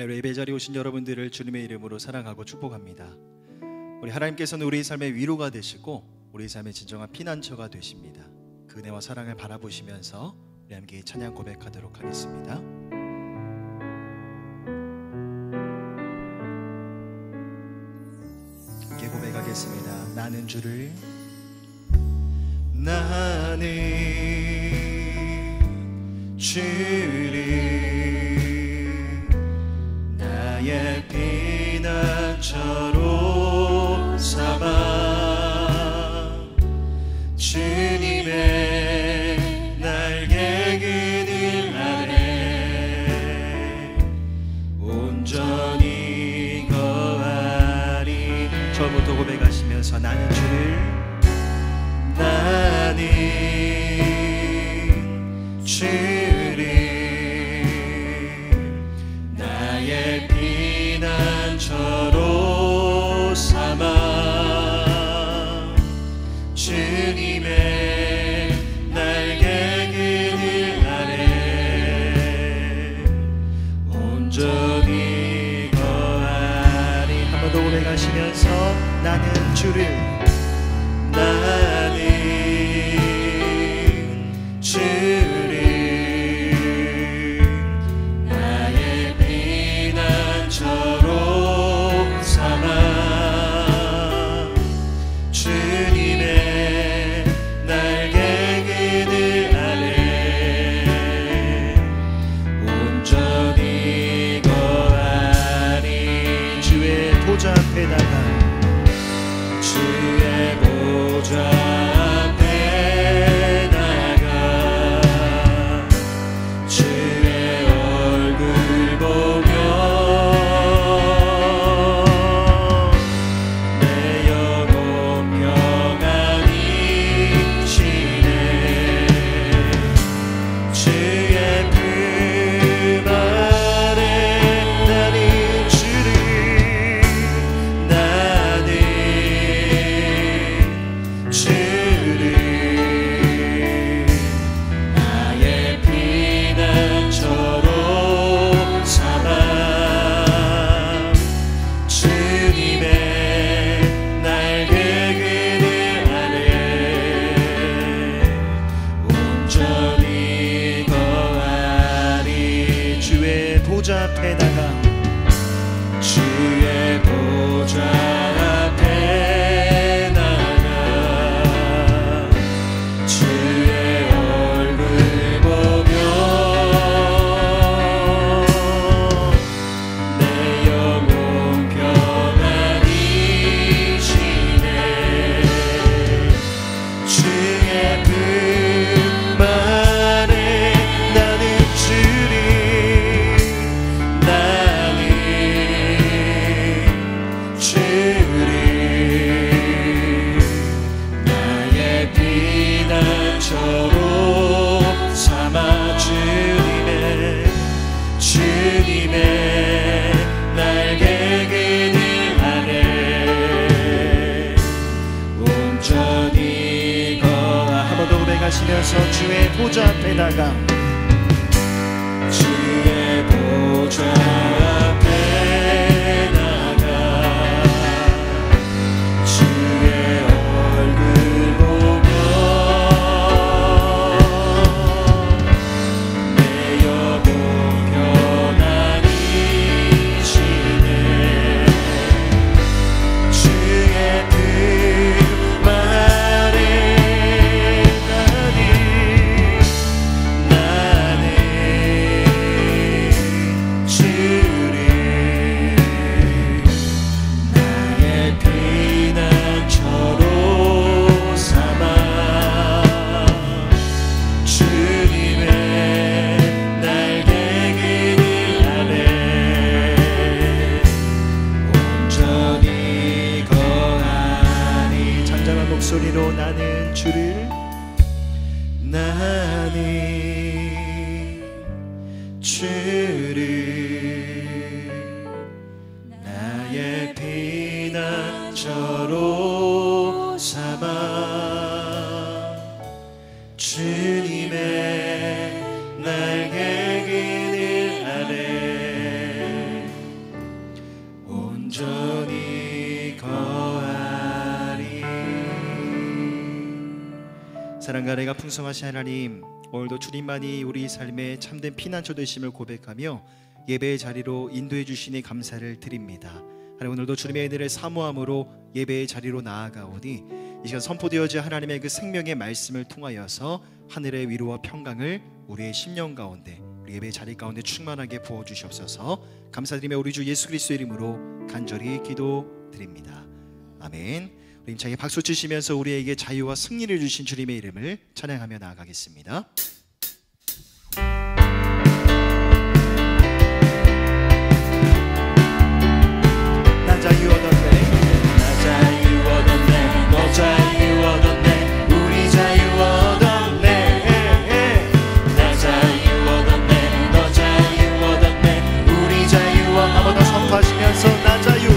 예배 자리에 오신 여러분들을 주님의 이름으로 사랑하고 축복합니다. 우리 하나님께서는 우리 삶의 위로가 되시고 우리 삶의 진정한 피난처가 되십니다. 그 은혜와 사랑을 바라보시면서 우리 함께 찬양 고백하도록 하겠습니다. 함께 고백하겠습니다. 나는 주를 나의 피난처로 삼아 주님의 날개 그늘 아래 온전히 거하리. 처음부터 고백하시면서 나는 주를 나의 피난처로 삼아 주님의 날개 그늘 아래 온전히 거하리. 한 번 더 고백하시면서 나는 주를 나의 피난처로 삼아 주님의 날개 그늘 아래 온전히 거하리. 주의 보좌 앞에다가 주의 보좌 보좌 앞에다가 주의 보좌 앞에 나가 주의 얼굴 보며 내 영혼 평안히 쉬네. 주의 품 안에 나는 주리 나의 피난처로 삼아 주님의 날개 그늘 아래 온전히 거하. 한 번 더 고백하시면서 주의 보좌 앞에다가 주의 보좌 앞에 나가 주의 얼굴 보며 내 영혼 평안히 쉬네. 주의 품 안에 나는 주를 나의 피난처로 삼아 주님의 날개 그늘 아래 온전히 거하리. 잔잔한 목소리로 나는 주를 나의 피난처로 삼아 주님의 날개 그늘 아래 사랑과 은혜가 풍성하신 하나님, 오늘도 주님만이 우리 삶의 참된 피난처 되심을 고백하며 예배의 자리로 인도해 주시니 감사를 드립니다. 하나님, 오늘도 주님의 은혜를 사모함으로 예배의 자리로 나아가오니 이 시간 선포되어진 하나님의 그 생명의 말씀을 통하여서 하늘의 위로와 평강을 우리의 심령 가운데, 우리 예배의 자리 가운데 충만하게 부어주시옵소서. 감사드리며 우리 주 예수 그리스도의 이름으로 간절히 기도드립니다. 아멘. 우리 힘차게 박수 치시면서 우리에게 자유와 승리를 주신 주님의 이름을 찬양하며 나아가겠습니다. 나 자유 얻었네, 나 자유 얻었네, 너 자유 얻었네, 우리 자유 얻었네. 나 자유 얻었네, 너 자유 얻었네, 우리 자유 얻었네. 한번 더 선포하시면서 나 자유,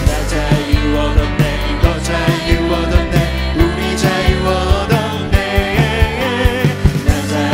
나 자유 얻었네, 너 자유 얻었네, 우리 자유 얻었네. 나 자유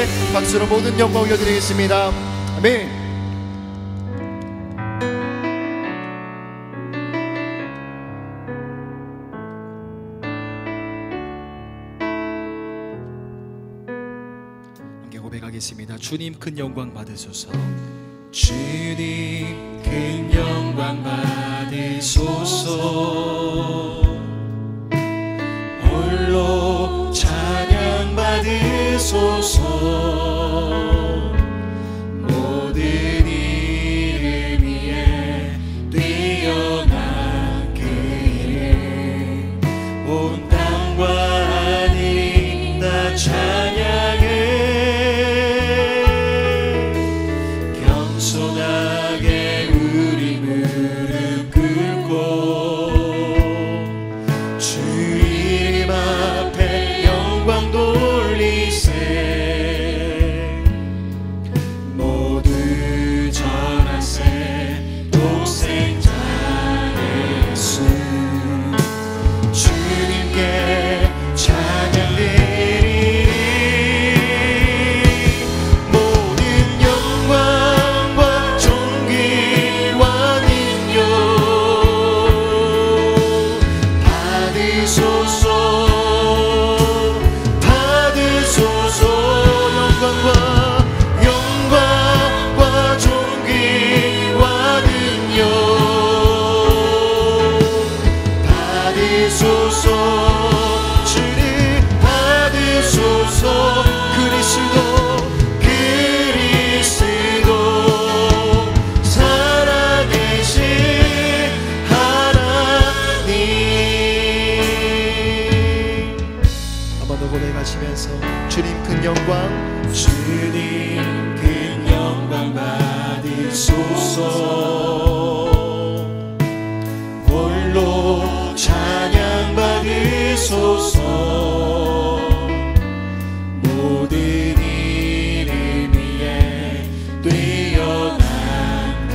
함께 박수로 모든 영광 올려드리겠습니다. 아멘. 고백하겠습니다. 주님 큰 영광 받으소서. 주님 큰 영광 받으소서. 홀로 찬양 받으소서. 모든 이름 위에 뛰어난 그 이름 온 땅과 하늘이 다 찬양해. 겸손하게 우리 무릎 꿇고 주 이름 앞에 영광 돌리세. 모두 전하세 독생자 예수. 주님께 찬양 드리리. 모든 영광과 존귀와 능력 받으소서. 받으소서. 영광과 존귀와 능력 받으소서. 주님 받으소서. 그리스도 살아계신 하나님. 한 번 더 고백하시면서 주님 큰 영광, 주님 큰 영광 받으소서. 홀로 찬양 받으소서. 모든 이름 위에 뛰어난 그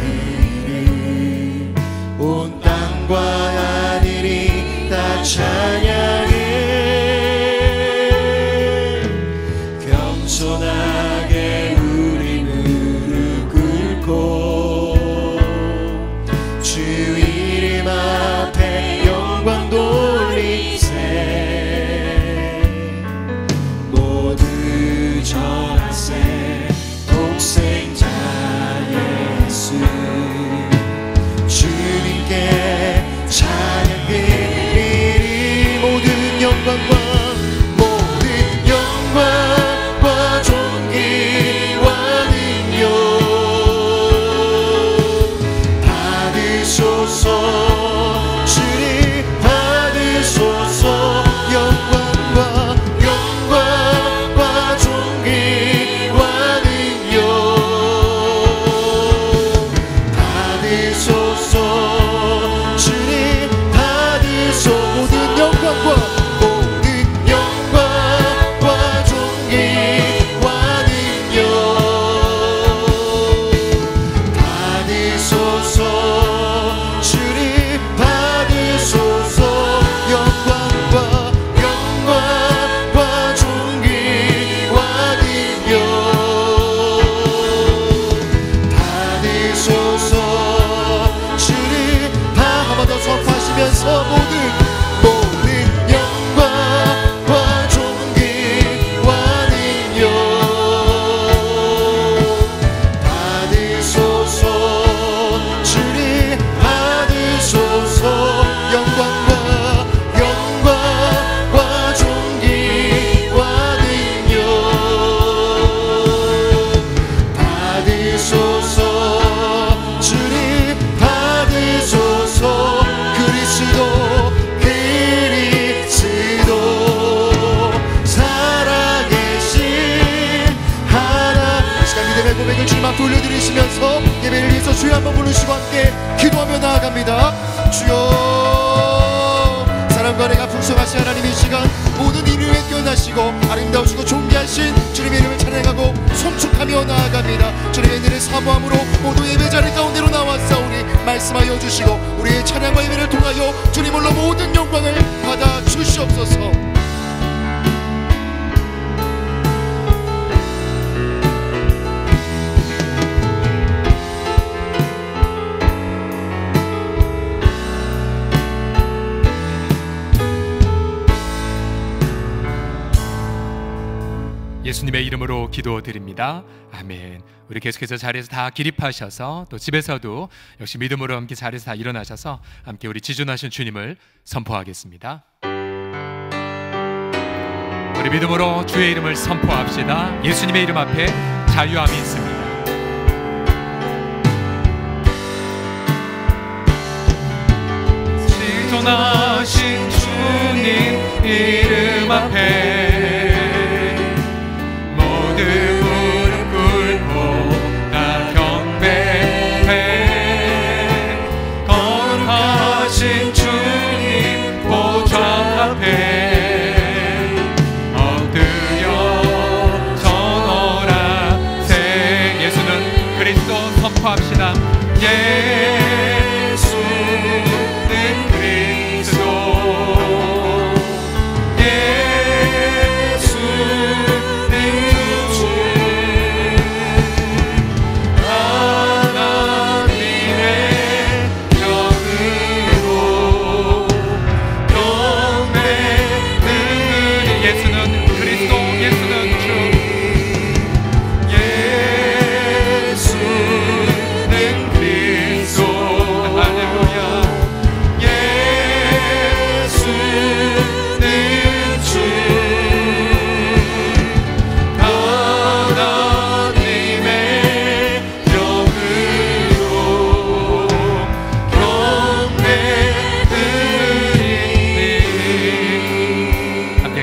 이름 온 땅과 하늘이 다 찬양해. 겸손하게 우리 무릎 꿇고 주 이름 앞에 영광 돌리세. 모두 전하세 독생자 예수. 주님께 찬양 드리리. 모든 영광과 존귀와 능력 받으소서. 주님 받으소서. 영광과 존귀와 능력 받으소서. 주님 받으소서. 모든 영광과 존귀와 능력 받으소서. 주님 받으소서. 영광과 존귀와 능력 받으소서. 주님 한 번 더 선포하시면서 모든 영광과 존귀와 능력 받으소서. 주님 받으소서. 영광과 존귀와 능력 받으소서. 주님 받으소서. 그리스도 살아계신 하나님. 이 시간 믿음의 고백을 주님 앞에 올려드리시면서 예배를 위해서 주여 한번 부르시고 함께 기도하며 나아갑니다. 주여, 사랑과 내가 풍성하신 하나님, 이 시간 모든 이름에 뛰어나시고 아름다우시고 존귀하신 주님의 이름을 찬양하고 송축하며 나아갑니다. 주님의 은혜를 사모함으로 모두 예배 자리 가운데로 나왔사오니 말씀하여 주시고 우리의 찬양과 예배를 통하여 주님 홀로 모든 영광을 받아 주시옵소서. 예수님의 이름으로 기도드립니다. 아멘. 우리 계속해서 자리에서 다 기립하셔서 또 집에서도 역시 믿음으로 함께 자리에서 다 일어나셔서 함께 우리 지존하신 주님을 선포하겠습니다. 우리 믿음으로 주의 이름을 선포합시다. 예수님의 이름 앞에 자유함이 있습니다. 지존하신 주님 이름 앞에 모든 무릎 꿇고 다 경배해. 거룩하신 주님 보좌 앞에 엎드려 전하라. 새 예수는 그리스도 선포합시다.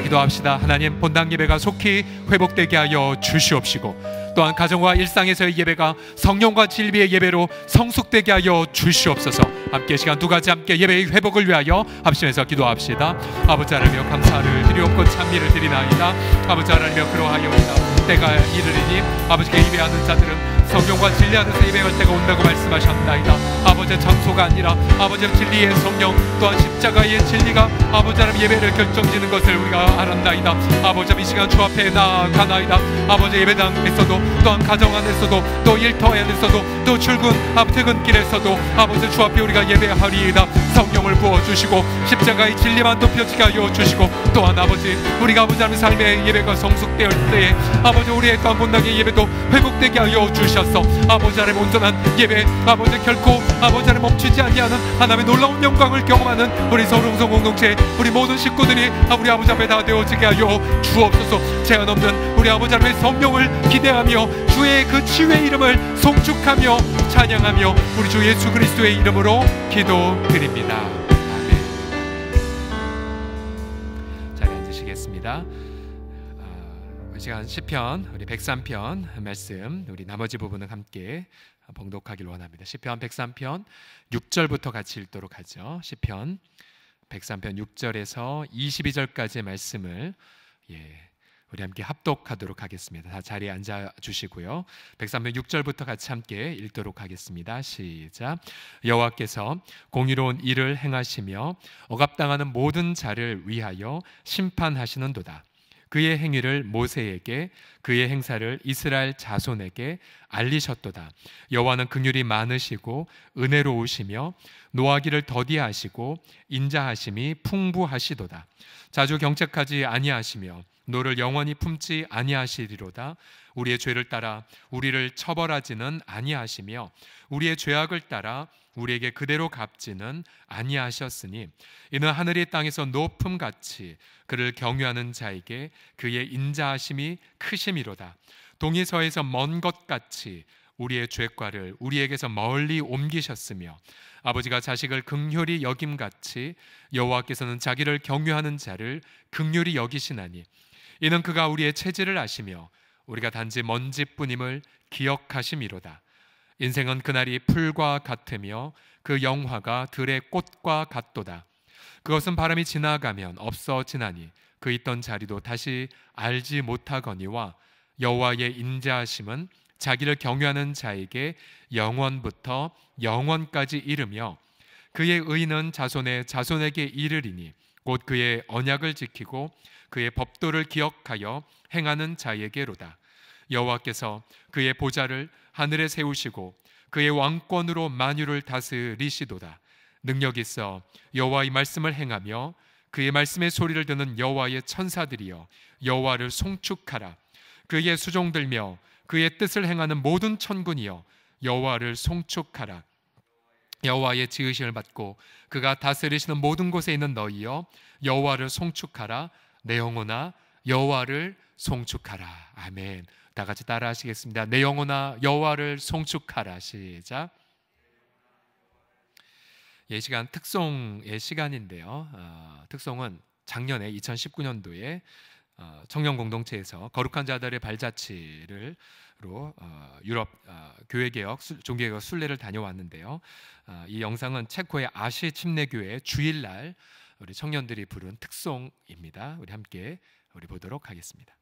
기도합시다. 하나님, 본당 예배가 속히 회복되게 하여 주시옵시고 또한 가정과 일상에서의 예배가 성령과 진리의 예배로 성숙되게 하여 주시옵소서. 함께 시간 두 가지 함께 예배의 회복을 위하여 합심해서 기도합시다. 아버지 하나님여 감사를 드리옵고 찬미를 드리나이다. 아버지 하나님여 그러하여이다. 때가 이르리니 아버지께 예배하는 자들은 성령과 진리 안에서 예배할 때가 온다고 말씀하셨나이다. 아버지의 장소가 아니라 아버지의 진리의 성령 또한 십자가의 진리가 아버지 하나님 예배를 결정짓는 것을 우리가 알았나이다. 아버지 이 시간 주 앞에 나아가나이다. 아버지 예배당에서도 또한 가정 안에서도 또 일터 안에서도 또 출근 퇴근길에서도 아버지 주 앞에 우리가 예배하리이다. 성령을 부어주시고 십자가의 진리만 높여지게 하여 주시고 또한 아버지 우리가 아버지 하나님 삶의 예배가 성숙되을 때에 아버지 우리의 또한 본당의 예배도 회복되게 하여 주셔서 아버지 하나님 온전한 예배 아버지 결코 아버지 하나님 멈추지 아니하는 하나님의 놀라운 영광을 경험하는 우리 서울홍성 공동체 우리 모든 식구들이 우리 아버지 앞에 다 되어지게 하여 주옵소서. 제한 없는 우리 아버지 하나님의 성령을 기대하며 주의 그 치유의 이름을 송축하며 찬양하며 우리 주 예수 그리스도의 이름으로 기도드립니다. 아멘. 자리에 앉으시겠습니다. 이 시간 시편 우리 103편 말씀 우리 나머지 부분은 함께 봉독하길 원합니다. 시편 103편 6절부터 같이 읽도록 하죠. 시편 103편 6절에서 22절까지의 말씀을 우리 함께 합독하도록 하겠습니다. 다 자리에 앉아 주시고요. 103편 6절부터 같이 함께 읽도록 하겠습니다. 시작. 여호와께서 공의로운 일을 행하시며 억압당하는 모든 자를 위하여 심판하시는도다. 그의 행위를 모세에게 그의 행사를 이스라엘 자손에게 알리셨도다. 여호와는 긍휼이 많으시고 은혜로우시며 노하기를 더디하시고 인자하심이 풍부하시도다. 자주 경책하지 아니하시며 노를 영원히 품지 아니하시리로다. 우리의 죄를 따라 우리를 처벌하지는 아니하시며 우리의 죄악을 따라 우리에게 그대로 갚지는 아니하셨으니 이는 하늘이 땅에서 높음같이 그를 경유하는 자에게 그의 인자하심이 크심이로다. 동이서에서 먼 것같이 우리의 죄과를 우리에게서 멀리 옮기셨으며 아버지가 자식을 긍휼히 여김같이 여호와께서는 자기를 경유하는 자를 긍휼히 여기시나니 이는 그가 우리의 체질을 아시며 우리가 단지 먼지뿐임을 기억하심이로다. 인생은 그날이 풀과 같으며 그 영화가 들의 꽃과 같도다. 그것은 바람이 지나가면 없어지나니 그 있던 자리도 다시 알지 못하거니와 여호와의 인자하심은 자기를 경유하는 자에게 영원부터 영원까지 이르며 그의 의는 자손의 자손에게 이르리니 곧 그의 언약을 지키고 그의 법도를 기억하여 행하는 자에게로다. 여호와께서 그의 보좌를 하늘에 세우시고 그의 왕권으로 만유를 다스리시도다. 능력 있어 여호와의 말씀을 행하며 그의 말씀의 소리를 듣는 여호와의 천사들이여 여호와를 송축하라. 그의 수종들며 그의 뜻을 행하는 모든 천군이여 여호와를 송축하라. 여호와의 지으심을 받고 그가 다스리시는 모든 곳에 있는 너희여 여호와를 송축하라. 내 영혼아 여호와를 송축하라. 아멘. 다 같이 따라 하시겠습니다. 내 영혼아 여호와를 송축하라. 시작. 이 시간 특송의 시간인데요. 특송은 작년에 2019년도에 청년 공동체에서 거룩한 자들의 발자취를 유럽 교회개혁 종교개혁 순례를 다녀왔는데요. 이 영상은 체코의 아시 침례교회 주일날 우리 청년들이 부른 특송입니다. 우리 함께 보도록 하겠습니다.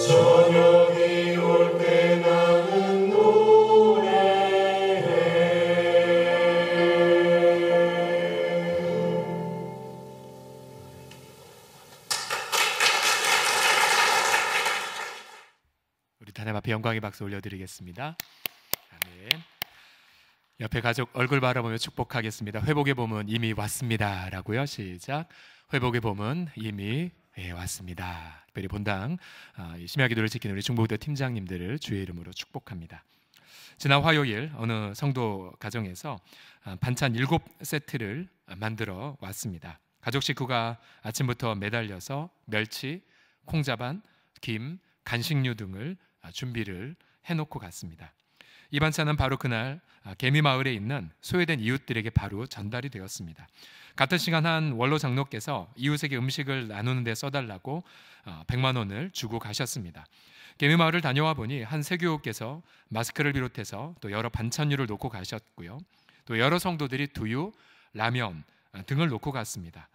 저녁이 올 때 나는 노래해 하나님 앞에 영광의 박수 올려드리겠습니다. 아멘. 옆에 가족 얼굴 바라보며 축복하겠습니다. 회복의 봄은 이미 왔습니다 라고요. 시작. 회복의 봄은 이미 왔습니다. 특별히 본당 심야 기도를 지키는 우리 중보기도 팀장님들을 주의 이름으로 축복합니다. 지난 화요일 어느 성도 가정에서 반찬 7세트를 만들어 왔습니다. 가족 식구가 아침부터 매달려서 멸치, 콩자반, 김, 간식류 등을 준비를 해놓고 갔습니다. 이 반찬은 바로 그날 개미마을에 있는 소외된 이웃들에게 바로 전달이 되었습니다. 같은 시간 한 원로 장로께서 이웃에게 음식을 나누는 데 써달라고 100만 원을 주고 가셨습니다. 개미마을을 다녀와 보니 한 세교우께서 마스크를 비롯해서 또 여러 반찬류를 놓고 가셨고요. 또 여러 성도들이 두유, 라면 등을 놓고 갔습니다.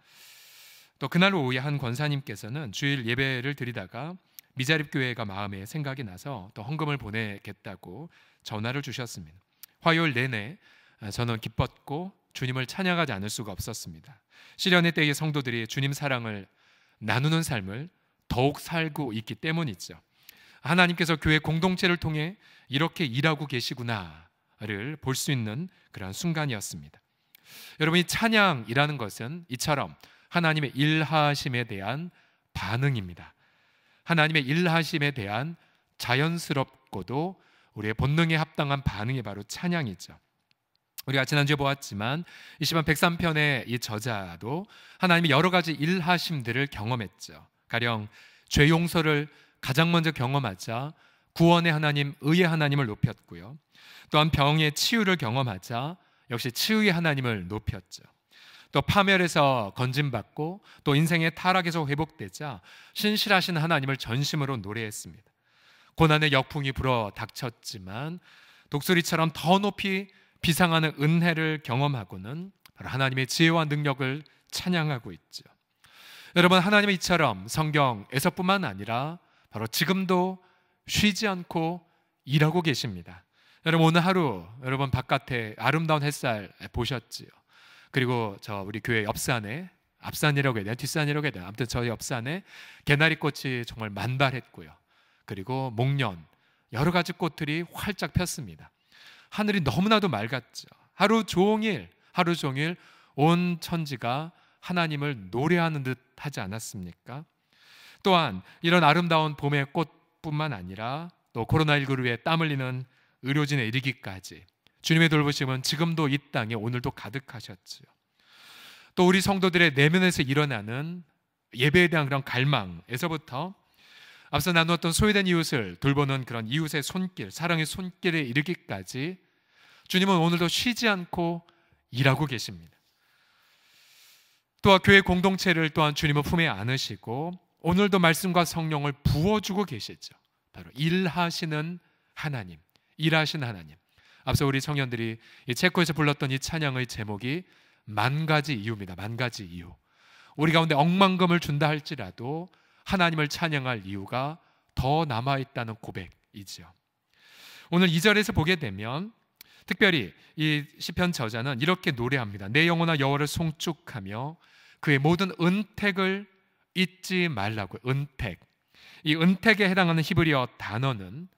또 그날 오후에 한 권사님께서는 주일 예배를 드리다가 미자립교회가 마음에 생각이 나서 또 헌금을 보내겠다고 전화를 주셨습니다. 화요일 내내 저는 기뻤고 주님을 찬양하지 않을 수가 없었습니다. 시련의 때의 성도들이 주님 사랑을 나누는 삶을 더욱 살고 있기 때문이죠. 하나님께서 교회 공동체를 통해 이렇게 일하고 계시구나를 볼 수 있는 그런 순간이었습니다. 여러분, 이 찬양이라는 것은 이처럼 하나님의 일하심에 대한 반응입니다. 하나님의 일하심에 대한 자연스럽고도 우리의 본능에 합당한 반응이 바로 찬양이죠. 우리가 지난주에 보았지만 이 시편 103편의 이 저자도 하나님의 여러 가지 일하심들을 경험했죠. 가령 죄 용서를 가장 먼저 경험하자 구원의 하나님, 의의 하나님을 높였고요. 또한 병의 치유를 경험하자 역시 치유의 하나님을 높였죠. 또 파멸에서 건짐받고 또 인생의 타락에서 회복되자 신실하신 하나님을 전심으로 노래했습니다. 고난의 역풍이 불어 닥쳤지만 독수리처럼 더 높이 비상하는 은혜를 경험하고는 바로 하나님의 지혜와 능력을 찬양하고 있죠. 여러분, 하나님은 이처럼 성경에서뿐만 아니라 바로 지금도 쉬지 않고 일하고 계십니다. 여러분, 오늘 하루 여러분 바깥에 아름다운 햇살 보셨지요? 그리고 우리 교회 옆산에, 앞산이라고 해야 되나 뒷산이라고 해야 되나, 아무튼 저희 옆산에 개나리꽃이 정말 만발했고요. 그리고 목련, 여러 가지 꽃들이 활짝 폈습니다. 하늘이 너무나도 맑았죠. 하루 종일 온 천지가 하나님을 노래하는 듯 하지 않았습니까? 또한 이런 아름다운 봄의 꽃뿐만 아니라 또 코로나19로 위해 땀 흘리는 의료진에 이르기까지 주님의 돌보심은 지금도 이 땅에 오늘도 가득하셨지요. 또 우리 성도들의 내면에서 일어나는 예배에 대한 그런 갈망에서부터 앞서 나누었던 소외된 이웃을 돌보는 그런 이웃의 손길, 사랑의 손길에 이르기까지 주님은 오늘도 쉬지 않고 일하고 계십니다. 또한 교회 공동체를 또한 주님은 품에 안으시고 오늘도 말씀과 성령을 부어주고 계시죠. 바로 일하시는 하나님, 일하신 하나님. 앞서 우리 청년들이 이 체코에서 불렀던 이 찬양의 제목이 만 가지 이유입니다. 만 가지 이유. 우리 가운데 억만금을 준다 할지라도 하나님을 찬양할 이유가 더 남아있다는 고백이죠. 오늘 2절에서 보게 되면 특별히 이 시편 저자는 이렇게 노래합니다. 내 영혼아 여호와를 송축하며 그의 모든 은택을 잊지 말라고. 은택. 이 은택에 해당하는 히브리어 단어는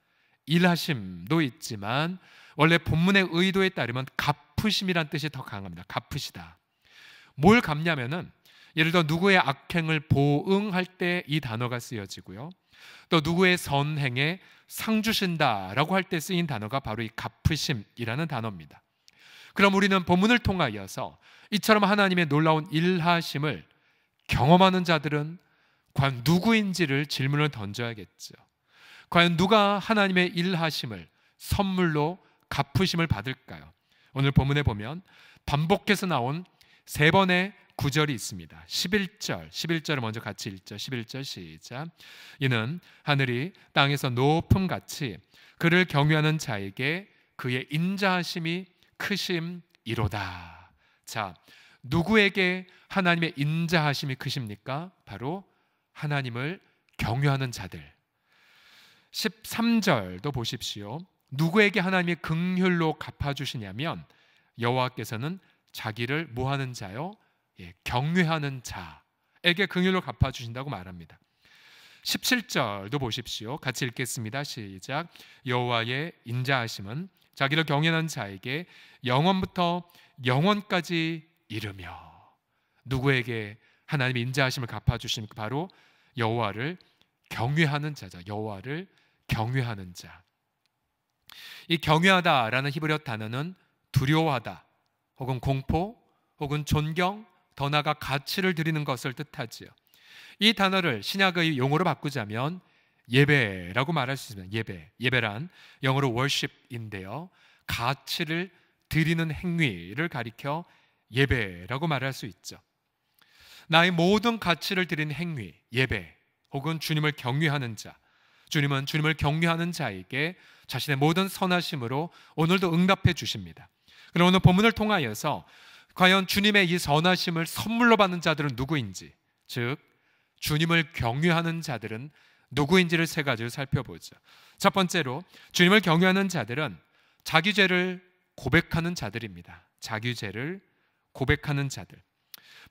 일하심도 있지만 원래 본문의 의도에 따르면 갚으심이란 뜻이 더 강합니다. 갚으시다. 뭘 갚냐면은 예를 들어 누구의 악행을 보응할 때 이 단어가 쓰여지고요. 또 누구의 선행에 상 주신다라고 할 때 쓰인 단어가 바로 이 갚으심이라는 단어입니다. 그럼 우리는 본문을 통하여서 이처럼 하나님의 놀라운 일하심을 경험하는 자들은 과연 누구인지를 질문을 던져야겠죠. 과연 누가 하나님의 일하심을 선물로 갚으심을 받을까요? 오늘 본문에 보면 반복해서 나온 3번의 구절이 있습니다. 11절을 먼저 같이 읽죠. 11절 시작. 이는 하늘이 땅에서 높음같이 그를 경외하는 자에게 그의 인자하심이 크심이로다. 자, 누구에게 하나님의 인자하심이 크십니까? 바로 하나님을 경외하는 자들. 13절도 보십시오. 누구에게 하나님이 긍휼로 갚아주시냐면 여호와께서는 자기를 뭐하는 자요? 경외하는 자에게 긍휼로 갚아주신다고 말합니다. 17절도 보십시오. 같이 읽겠습니다. 시작. 여호와의 인자하심은 자기를 경외하는 자에게 영원부터 영원까지 이르며. 누구에게 하나님의 인자하심을 갚아주십니까? 바로 여호와를 경외하는 자죠. 여호와를 경외하는 자. 이 경외하다라는 히브리어 단어는 두려워하다, 혹은 공포, 혹은 존경, 더 나아가 가치를 드리는 것을 뜻하지요. 이 단어를 신약의 용어로 바꾸자면 예배라고 말할 수 있습니다. 예배란 영어로 worship인데요, 가치를 드리는 행위를 가리켜 예배라고 말할 수 있죠. 나의 모든 가치를 드리는 행위, 예배, 혹은 주님을 경외하는 자. 주님은 주님을 경외하는 자에게 자신의 모든 선하심으로 오늘도 응답해 주십니다. 그럼 오늘 본문을 통하여서 과연 주님의 이 선하심을 선물로 받는 자들은 누구인지, 즉 주님을 경외하는 자들은 누구인지를 세 가지로 살펴보죠. 첫 번째로 주님을 경외하는 자들은 자기 죄를 고백하는 자들입니다. 자기 죄를 고백하는 자들.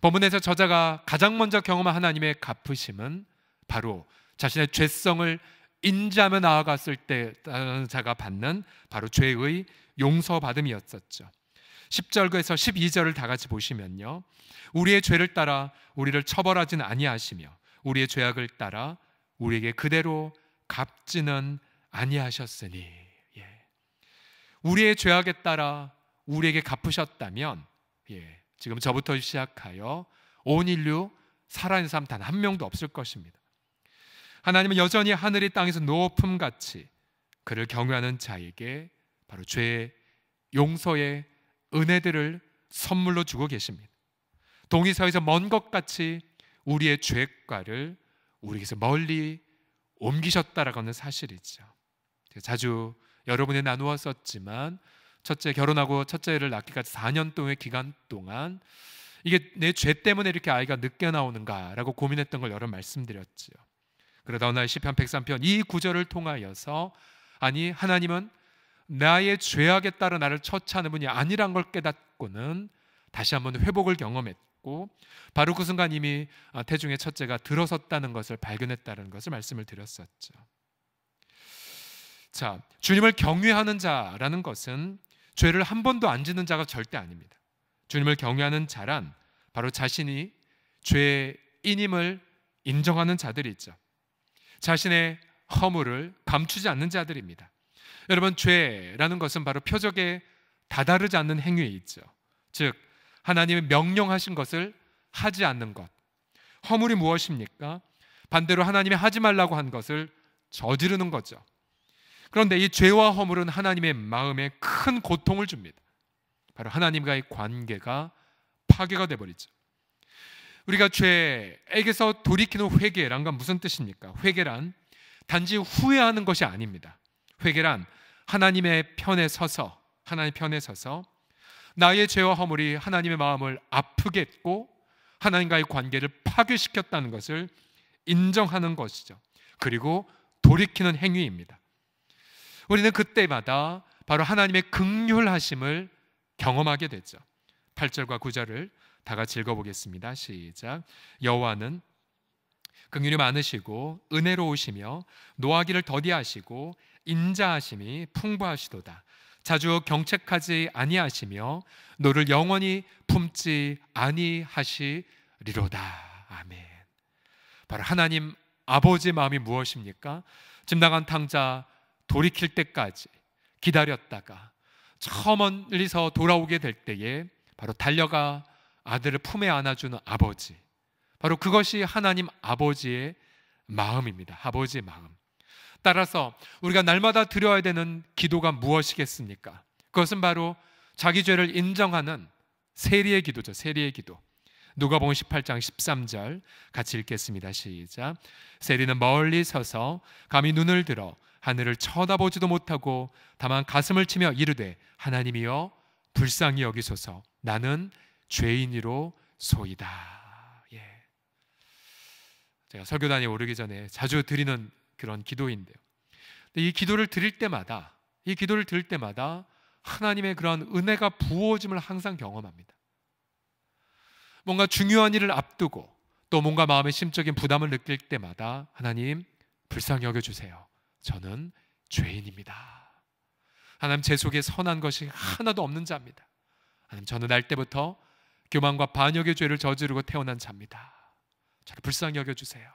본문에서 저자가 가장 먼저 경험한 하나님의 갚으심은 바로 자신의 죄성을 인지하며 나아갔을 때 자가 받는 바로 죄의 용서받음이었었죠. 10절에서 12절을 다 같이 보시면요, 우리의 죄를 따라 우리를 처벌하지는 아니하시며 우리의 죄악을 따라 우리에게 그대로 갚지는 아니하셨으니. 우리의 죄악에 따라 우리에게 갚으셨다면, 지금 저부터 시작하여 온 인류 살아있는 사람 단 한 명도 없을 것입니다. 하나님은 여전히 하늘이 땅에서 높음같이 그를 경외하는 자에게 바로 죄의 용서의 은혜들을 선물로 주고 계십니다. 동이서에서 먼 것 같이 우리의 죄과를 우리에게서 멀리 옮기셨다라고 하는 사실이죠. 자주 여러분이 나누었었지만, 첫째 결혼하고 첫째를 낳기까지 4년 동안의 기간 동안 이게 내 죄 때문에 이렇게 아이가 늦게 나오는가라고 고민했던 걸 여러 번 말씀드렸죠. 그러다 어느 날 시편 103편 이 구절을 통하여서, 아니 하나님은 나의 죄악에 따라 나를 처치하는 분이 아니란 걸 깨닫고는 다시 한번 회복을 경험했고, 바로 그 순간 이미 태중의 첫째가 들어섰다는 것을 발견했다는 것을 말씀을 드렸었죠. 자, 주님을 경외하는 자라는 것은 죄를 한 번도 안 짓는 자가 절대 아닙니다. 주님을 경외하는 자란 바로 자신이 죄인임을 인정하는 자들이죠. 자신의 허물을 감추지 않는 자들입니다. 여러분, 죄라는 것은 바로 표적에 다다르지 않는 행위이죠. 즉 하나님이 명령하신 것을 하지 않는 것. 허물이 무엇입니까? 반대로 하나님이 하지 말라고 한 것을 저지르는 거죠. 그런데 이 죄와 허물은 하나님의 마음에 큰 고통을 줍니다. 바로 하나님과의 관계가 파괴가 돼버리죠. 우리가 죄에게서 돌이키는 회개란 건 무슨 뜻입니까? 회개란 단지 후회하는 것이 아닙니다. 회개란 하나님의 편에 서서 나의 죄와 허물이 하나님의 마음을 아프게 했고 하나님과의 관계를 파괴시켰다는 것을 인정하는 것이죠. 그리고 돌이키는 행위입니다. 우리는 그때마다 바로 하나님의 긍휼하심을 경험하게 되죠. 8절과 9절을 다 같이 읽어보겠습니다. 시작. 여호와는 긍휼이 많으시고 은혜로우시며 노하기를 더디하시고 인자하심이 풍부하시도다. 자주 경책하지 아니하시며 너를 영원히 품지 아니하시리로다. 아멘. 바로 하나님 아버지의 마음이 무엇입니까? 짐 나간 탕자 돌이킬 때까지 기다렸다가 저 멀리서 돌아오게 될 때에 바로 달려가 아들을 품에 안아주는 아버지, 바로 그것이 하나님 아버지의 마음입니다. 아버지의 마음. 따라서 우리가 날마다 드려야 되는 기도가 무엇이겠습니까? 그것은 바로 자기 죄를 인정하는 세리의 기도죠. 세리의 기도. 누가복음 18장 13절 같이 읽겠습니다. 시작. 세리는 멀리 서서 감히 눈을 들어 하늘을 쳐다보지도 못하고 다만 가슴을 치며 이르되 하나님이여 불쌍히 여기소서 나는 죄인이로 소이다. 제가 설교단에 오르기 전에 자주 드리는 그런 기도인데요. 근데 이 기도를 드릴 때마다 하나님의 그런 은혜가 부어짐을 항상 경험합니다. 뭔가 중요한 일을 앞두고 또 뭔가 마음의 심적인 부담을 느낄 때마다 하나님 불쌍히 여겨주세요. 저는 죄인입니다. 하나님 제 속에 선한 것이 하나도 없는 자입니다. 하나님 저는 날 때부터 교만과 반역의 죄를 저지르고 태어난 자입니다. 저를 불쌍히 여겨주세요.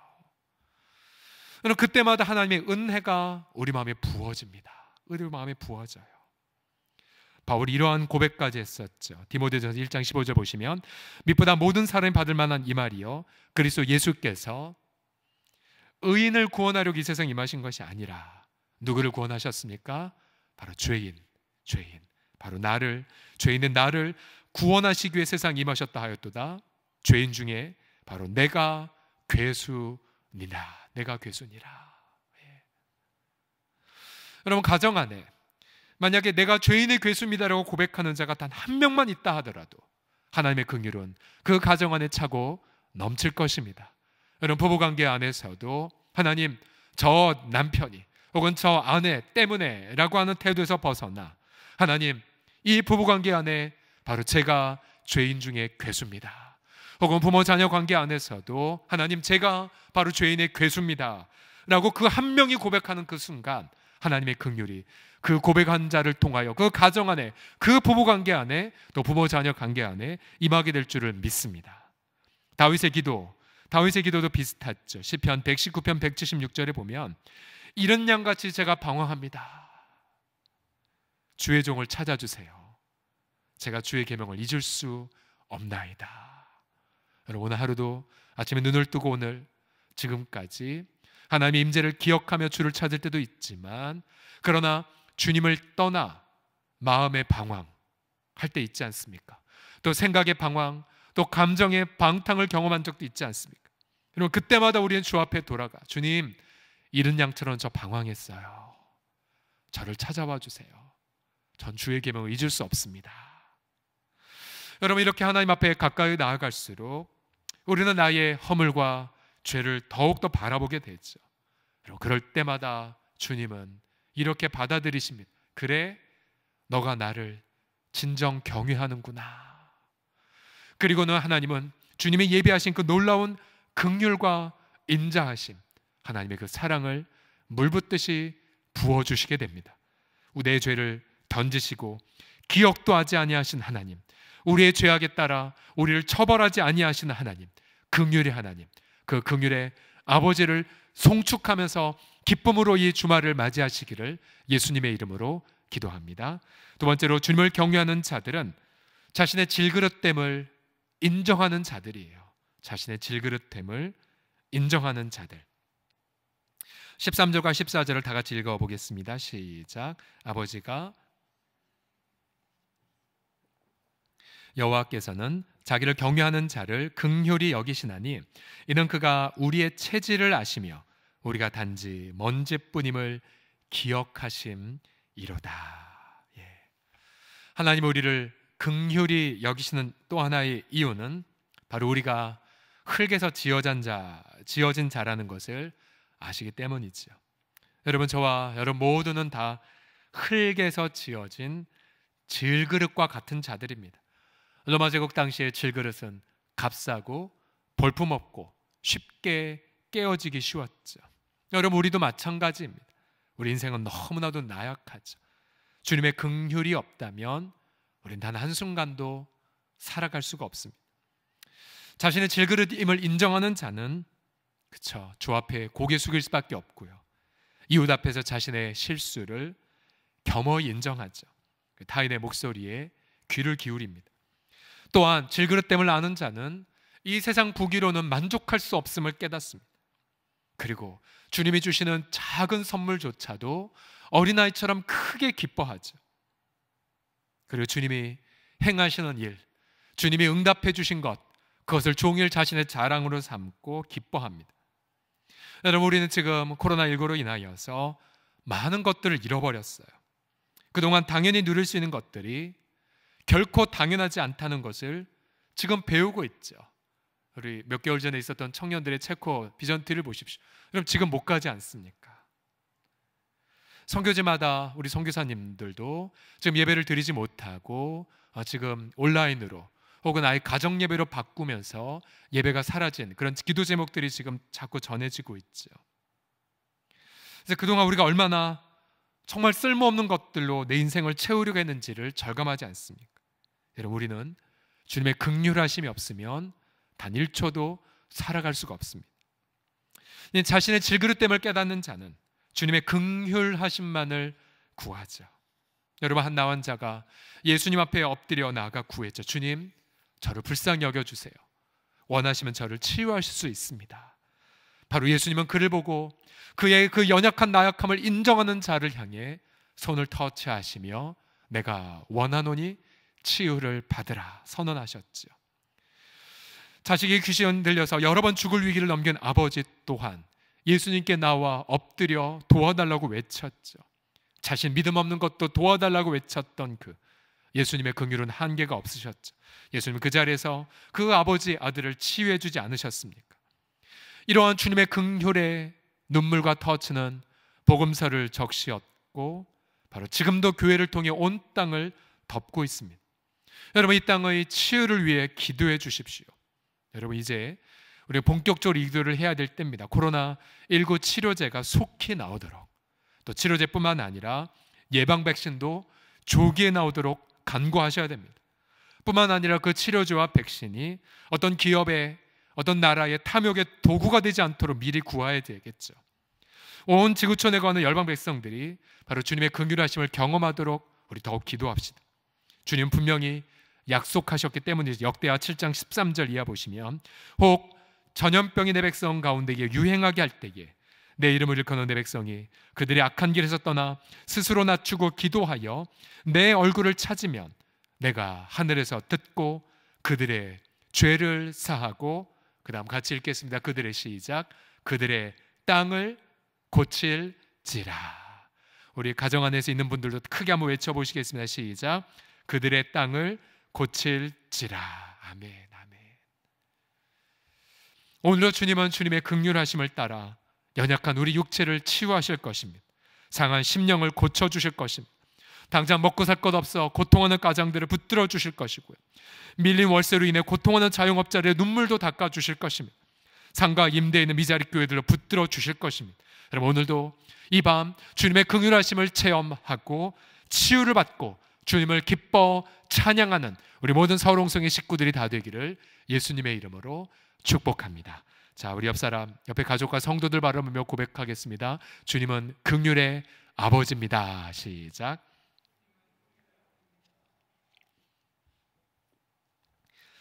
그럼 그때마다 하나님의 은혜가 우리 마음에 부어집니다. 우리 마음에 부어져요. 바울이 이러한 고백까지 했었죠. 디모데전서 1장 15절 보시면 밑보다 모든 사람이 받을 만한 이 말이요 그리스도 예수께서 의인을 구원하려고 이 세상에 임하신 것이 아니라 누구를 구원하셨습니까? 바로 죄인 바로 나를, 죄인은 나를 구원하시기 위해 세상에 임하셨다 하였도다. 죄인 중에 바로 내가 괴수니라. 예. 여러분 가정 안에 만약에 내가 죄인의 괴수입니다라고 고백하는 자가 단 한 명만 있다 하더라도 하나님의 긍휼은 그 가정 안에 차고 넘칠 것입니다. 여러분 부부관계 안에서도 하나님 저 남편이 혹은 저 아내 때문에 라고 하는 태도에서 벗어나 하나님 이 부부관계 안에 바로 제가 죄인 중에 괴수입니다. 혹은 부모 자녀 관계 안에서도 하나님 제가 바로 죄인의 괴수입니다 라고 그 한 명이 고백하는 그 순간 하나님의 긍휼이 그 고백한 자를 통하여 그 가정 안에 그 부부관계 안에 또 부모 자녀 관계 안에 임하게 될 줄을 믿습니다. 다윗의 기도도 비슷하죠. 시편 119편 176절에 보면 이른 양같이 제가 방황합니다. 주의 종을 찾아주세요. 제가 주의 계명을 잊을 수 없나이다. 여러분 오늘 하루도 아침에 눈을 뜨고 오늘 지금까지 하나님의 임재를 기억하며 주를 찾을 때도 있지만 그러나 주님을 떠나 마음의 방황할 때 있지 않습니까? 또 생각의 방황, 또 감정의 방탕을 경험한 적도 있지 않습니까? 여러분 그때마다 우리는 주 앞에 돌아가 주님 이른 양처럼 저 방황했어요. 저를 찾아와 주세요. 전 주의 계명을 잊을 수 없습니다. 여러분 이렇게 하나님 앞에 가까이 나아갈수록 우리는 나의 허물과 죄를 더욱더 바라보게 되죠. 그리고 그럴 때마다 주님은 이렇게 받아들이십니다. 그래 너가 나를 진정 경외하는구나. 그리고는 하나님은 주님이 예비하신 그 놀라운 긍휼과 인자하심 하나님의 그 사랑을 물붓듯이 부어주시게 됩니다. 내 죄를 던지시고 기억도 하지 아니하신 하나님, 우리의 죄악에 따라 우리를 처벌하지 아니하시는 하나님, 긍휼의 하나님, 그 긍휼의 아버지를 송축하면서 기쁨으로 이 주말을 맞이하시기를 예수님의 이름으로 기도합니다. 두 번째로 주님을 경외하는 자들은 자신의 질그릇됨을 인정하는 자들이에요. 자신의 질그릇됨을 인정하는 자들. 13절과 14절을 다 같이 읽어보겠습니다. 시작. 아버지가 여호와께서는 자기를 경외하는 자를 긍휼히 여기시나니 이는 그가 우리의 체질을 아시며 우리가 단지 먼지뿐임을 기억하심이로다. 예. 하나님 우리를 긍휼히 여기시는 또 하나의 이유는 바로 우리가 흙에서 지어진 자라는 것을 아시기 때문이죠. 여러분 저와 여러분 모두는 다 흙에서 지어진 질그릇과 같은 자들입니다. 로마 제국 당시의 질그릇은 값싸고 볼품없고 쉽게 깨어지기 쉬웠죠. 여러분 우리도 마찬가지입니다. 우리 인생은 너무나도 나약하죠. 주님의 긍휼이 없다면 우리는 단 한순간도 살아갈 수가 없습니다. 자신의 질그릇임을 인정하는 자는 그쵸, 주 앞에 고개 숙일 수밖에 없고요. 이웃 앞에서 자신의 실수를 겸허히 인정하죠. 타인의 목소리에 귀를 기울입니다. 또한 질그릇됨을 아는 자는 이 세상 부귀로는 만족할 수 없음을 깨닫습니다. 그리고 주님이 주시는 작은 선물조차도 어린아이처럼 크게 기뻐하죠. 그리고 주님이 행하시는 일, 주님이 응답해 주신 것, 그것을 종일 자신의 자랑으로 삼고 기뻐합니다. 여러분 우리는 지금 코로나19로 인하여서 많은 것들을 잃어버렸어요. 그동안 당연히 누릴 수 있는 것들이 결코 당연하지 않다는 것을 지금 배우고 있죠. 우리 몇 개월 전에 있었던 청년들의 체코 비전트를 보십시오. 여러분 지금 못 가지 않습니까? 선교지마다 우리 선교사님들도 지금 예배를 드리지 못하고 지금 온라인으로 혹은 아예 가정 예배로 바꾸면서 예배가 사라진 그런 기도 제목들이 지금 자꾸 전해지고 있죠. 그래서 그동안 우리가 얼마나 정말 쓸모없는 것들로 내 인생을 채우려고 했는지를 절감하지 않습니까? 여러분, 우리는 주님의 긍휼하심이 없으면 단 1초도 살아갈 수가 없습니다. 자신의 질그릇됨을 깨닫는 자는 주님의 긍휼하심만을 구하죠. 여러분, 한 나환자가 예수님 앞에 엎드려 나아가 구했죠. 주님, 저를 불쌍히 여겨주세요. 원하시면 저를 치유하실 수 있습니다. 바로 예수님은 그를 보고 그의 그 연약한 나약함을 인정하는 자를 향해 손을 터치하시며 내가 원하노니 치유를 받으라 선언하셨죠. 자식이 귀신 들려서 여러 번 죽을 위기를 넘긴 아버지 또한 예수님께 나와 엎드려 도와달라고 외쳤죠. 자신 믿음 없는 것도 도와달라고 외쳤던 그 예수님의 긍휼은 한계가 없으셨죠. 예수님은 그 자리에서 그 아버지 아들을 치유해 주지 않으셨습니까? 이러한 주님의 긍휼의 눈물과 터치는 복음서를 적시었고 바로 지금도 교회를 통해 온 땅을 덮고 있습니다. 여러분, 이 땅의 치유를 위해 기도해 주십시오. 여러분, 이제 우리가 본격적으로 기도를 해야 될 때입니다. 코로나19 치료제가 속히 나오도록, 또 치료제뿐만 아니라 예방 백신도 조기에 나오도록 간구하셔야 됩니다. 뿐만 아니라 그 치료제와 백신이 어떤 기업의, 어떤 나라의 탐욕의 도구가 되지 않도록 미리 구해야 되겠죠. 온 지구촌에 거하는 열방 백성들이 바로 주님의 긍휼하심을 경험하도록 우리 더욱 기도합시다. 주님 분명히 약속하셨기 때문이죠. 역대하 7장 13절 이하 보시면 혹 전염병이 내 백성 가운데 유행하게 할 때에 내 이름을 일컫는 내 백성이 그들의 악한 길에서 떠나 스스로 낮추고 기도하여 내 얼굴을 찾으면 내가 하늘에서 듣고 그들의 죄를 사하고, 그 다음 같이 읽겠습니다. 그들의 시작. 그들의 땅을 고칠지라. 우리 가정 안에서 있는 분들도 크게 한번 외쳐보시겠습니다. 시작. 그들의 땅을 고칠지라. 아멘, 아멘. 오늘도 주님은 주님의 긍휼하심을 따라 연약한 우리 육체를 치유하실 것입니다. 상한 심령을 고쳐주실 것입니다. 당장 먹고 살 것 없어 고통하는 가장들을 붙들어 주실 것이고요, 밀린 월세로 인해 고통하는 자영업자들의 눈물도 닦아주실 것입니다. 상가 임대에 있는 미자리 교회들로 붙들어 주실 것입니다. 여러분, 오늘도 이 밤 주님의 긍휼하심을 체험하고 치유를 받고 주님을 기뻐 찬양하는 우리 모든 서울홍성의 식구들이 다 되기를 예수님의 이름으로 축복합니다. 자, 우리 옆 사람, 옆에 가족과 성도들 바라보며 고백하겠습니다. 주님은 긍휼의 아버지입니다. 시작.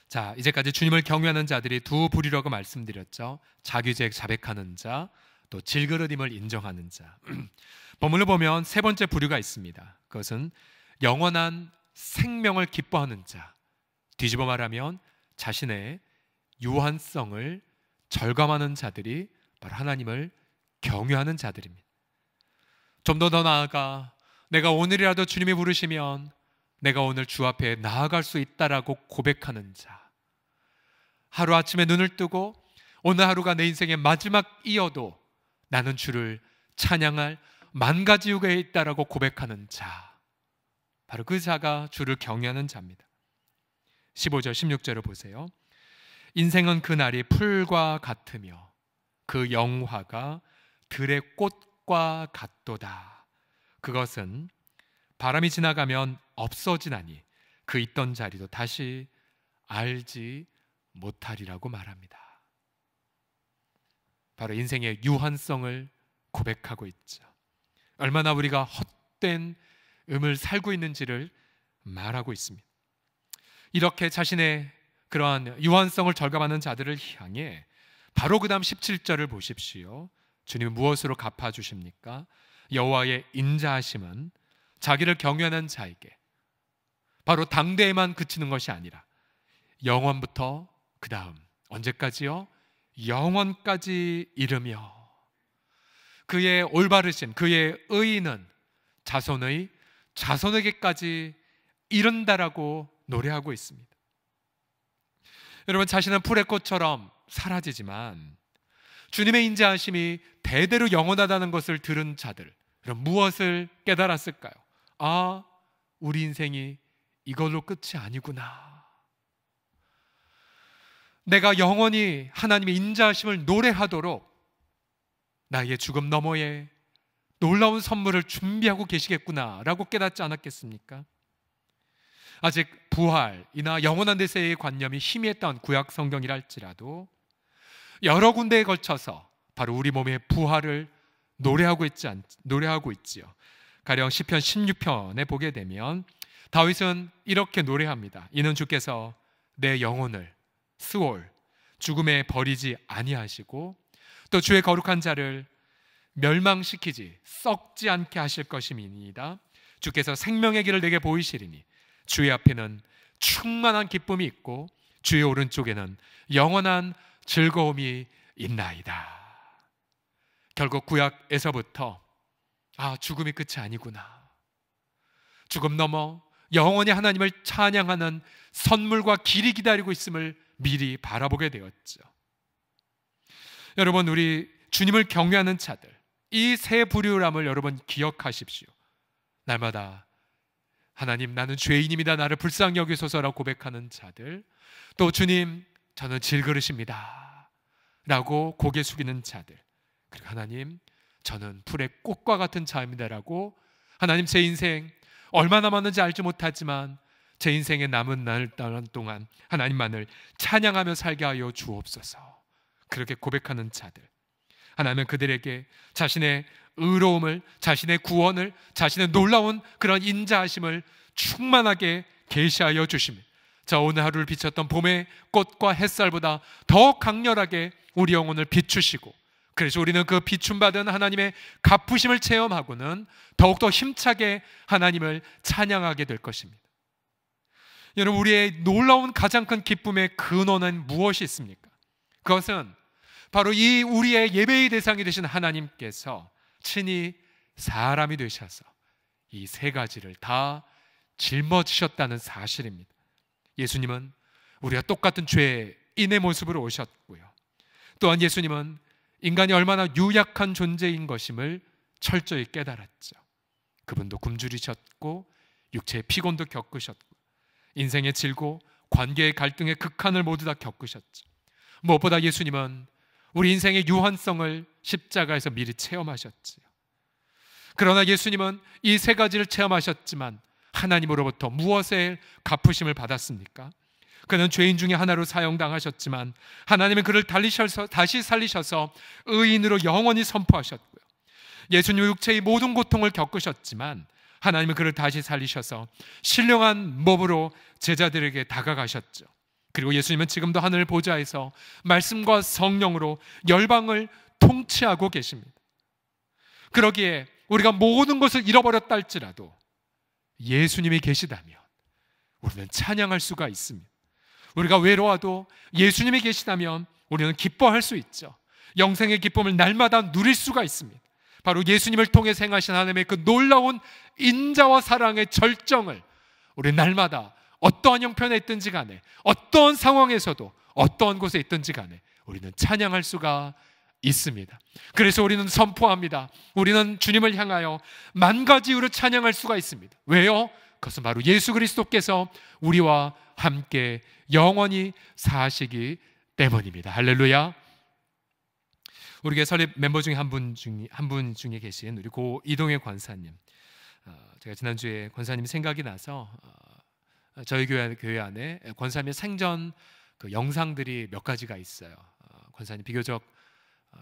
자, 이제까지 주님을 경외하는 자들이 두 부류라고 말씀드렸죠. 자규제 자백하는 자, 또 질그릇임을 인정하는 자. 본문을 보면 세 번째 부류가 있습니다. 그것은 영원한 생명을 기뻐하는 자. 뒤집어 말하면 자신의 유한성을 절감하는 자들이 바로 하나님을 경외하는 자들입니다. 좀 더 나아가 내가 오늘이라도 주님이 부르시면 내가 오늘 주 앞에 나아갈 수 있다라고 고백하는 자. 하루아침에 눈을 뜨고 오늘 하루가 내 인생의 마지막이어도 나는 주를 찬양할 만 가지 이유가 있다라고 고백하는 자. 바로 그 자가 주를 경외하는 자입니다. 15절 16절을 보세요. 인생은 그날이 풀과 같으며 그 영화가 들의 꽃과 같도다. 그것은 바람이 지나가면 없어지나니 그 있던 자리도 다시 알지 못하리라고 말합니다. 바로 인생의 유한성을 고백하고 있죠. 얼마나 우리가 헛된 음을 살고 있는지를 말하고 있습니다. 이렇게 자신의 그러한 유한성을 절감하는 자들을 향해 바로 그 다음 17절을 보십시오. 주님은 무엇으로 갚아주십니까? 여호와의 인자하심은 자기를 경외하는 자에게 바로 당대에만 그치는 것이 아니라 영원부터 그 다음 언제까지요? 영원까지 이르며 그의 올바르심, 그의 의의는 자손의 자손에게까지 이른다라고 노래하고 있습니다. 여러분, 자신은 풀의 꽃처럼 사라지지만 주님의 인자하심이 대대로 영원하다는 것을 들은 자들, 그럼 무엇을 깨달았을까요? 아, 우리 인생이 이걸로 끝이 아니구나. 내가 영원히 하나님의 인자하심을 노래하도록 나의 죽음 너머에 놀라운 선물을 준비하고 계시겠구나라고 깨닫지 않았겠습니까? 아직 부활이나 영원한 데서의 관념이 희미했던 구약 성경이라 할지라도 여러 군데에 걸쳐서 바로 우리 몸의 부활을 노래하고 있지요. 가령 시편 16편에 보게 되면 다윗은 이렇게 노래합니다. 이는 주께서 내 영혼을 스올 죽음에 버리지 아니하시고 또 주의 거룩한 자를 멸망시키지 썩지 않게 하실 것임이니이다. 주께서 생명의 길을 내게 보이시리니 주의 앞에는 충만한 기쁨이 있고 주의 오른쪽에는 영원한 즐거움이 있나이다. 결국 구약에서부터 죽음이 끝이 아니구나, 죽음 넘어 영원히 하나님을 찬양하는 선물과 길이 기다리고 있음을 미리 바라보게 되었죠. 여러분, 우리 주님을 경외하는 자들, 이 세 부류람을 여러분 기억하십시오. 날마다 하나님, 나는 죄인입니다, 나를 불쌍히 여기소서라고 고백하는 자들, 또 주님, 저는 질그릇입니다 라고 고개 숙이는 자들, 그리고 하나님, 저는 풀의 꽃과 같은 자입니다라고 하나님, 제 인생 얼마 남았는지 알지 못하지만 제 인생의 남은 날 동안 하나님만을 찬양하며 살게 하여 주옵소서, 그렇게 고백하는 자들, 하나님은 그들에게 자신의 의로움을, 자신의 구원을, 자신의 놀라운 그런 인자하심을 충만하게 계시하여 주십니다. 자, 오늘 하루를 비쳤던 봄의 꽃과 햇살보다 더 강렬하게 우리 영혼을 비추시고, 그래서 우리는 그 비춤받은 하나님의 갚으심을 체험하고는 더욱더 힘차게 하나님을 찬양하게 될 것입니다. 여러분, 우리의 놀라운 가장 큰 기쁨의 근원은 무엇이 있습니까? 그것은 바로 이 우리의 예배의 대상이 되신 하나님께서 친히 사람이 되셔서 이 세 가지를 다 짊어지셨다는 사실입니다. 예수님은 우리가 똑같은 죄인의 모습으로 오셨고요, 또한 예수님은 인간이 얼마나 유약한 존재인 것임을 철저히 깨달았죠. 그분도 굶주리셨고 육체의 피곤도 겪으셨고 인생의 질고 관계의 갈등의 극한을 모두 다 겪으셨죠. 무엇보다 예수님은 우리 인생의 유한성을 십자가에서 미리 체험하셨지요. 그러나 예수님은 이 세 가지를 체험하셨지만 하나님으로부터 무엇의 갚으심을 받았습니까? 그는 죄인 중에 하나로 사형당하셨지만 하나님은 그를 다시 살리셔서 의인으로 영원히 선포하셨고요, 예수님은 육체의 모든 고통을 겪으셨지만 하나님은 그를 다시 살리셔서 신령한 몸으로 제자들에게 다가가셨죠. 그리고 예수님은 지금도 하늘 보좌에서 말씀과 성령으로 열방을 통치하고 계십니다. 그러기에 우리가 모든 것을 잃어버렸다 할지라도 예수님이 계시다면 우리는 찬양할 수가 있습니다. 우리가 외로워도 예수님이 계시다면 우리는 기뻐할 수 있죠. 영생의 기쁨을 날마다 누릴 수가 있습니다. 바로 예수님을 통해 행하신 하나님의 그 놀라운 인자와 사랑의 절정을 우리 날마다 어떠한 형편에 있든지 간에, 어떠한 상황에서도, 어떠한 곳에 있든지 간에 우리는 찬양할 수가 있습니다. 그래서 우리는 선포합니다. 우리는 주님을 향하여 만 가지 이유로 찬양할 수가 있습니다. 왜요? 그것은 바로 예수 그리스도께서 우리와 함께 영원히 사시기 때문입니다. 할렐루야. 우리 교회 설립 멤버 중에 한 분 중에 계신 우리 고 이동의 권사님, 제가 지난주에 권사님 생각이 나서 저희 교회 안에 권사님의 생전 그 영상들이 몇 가지가 있어요. 권사님 비교적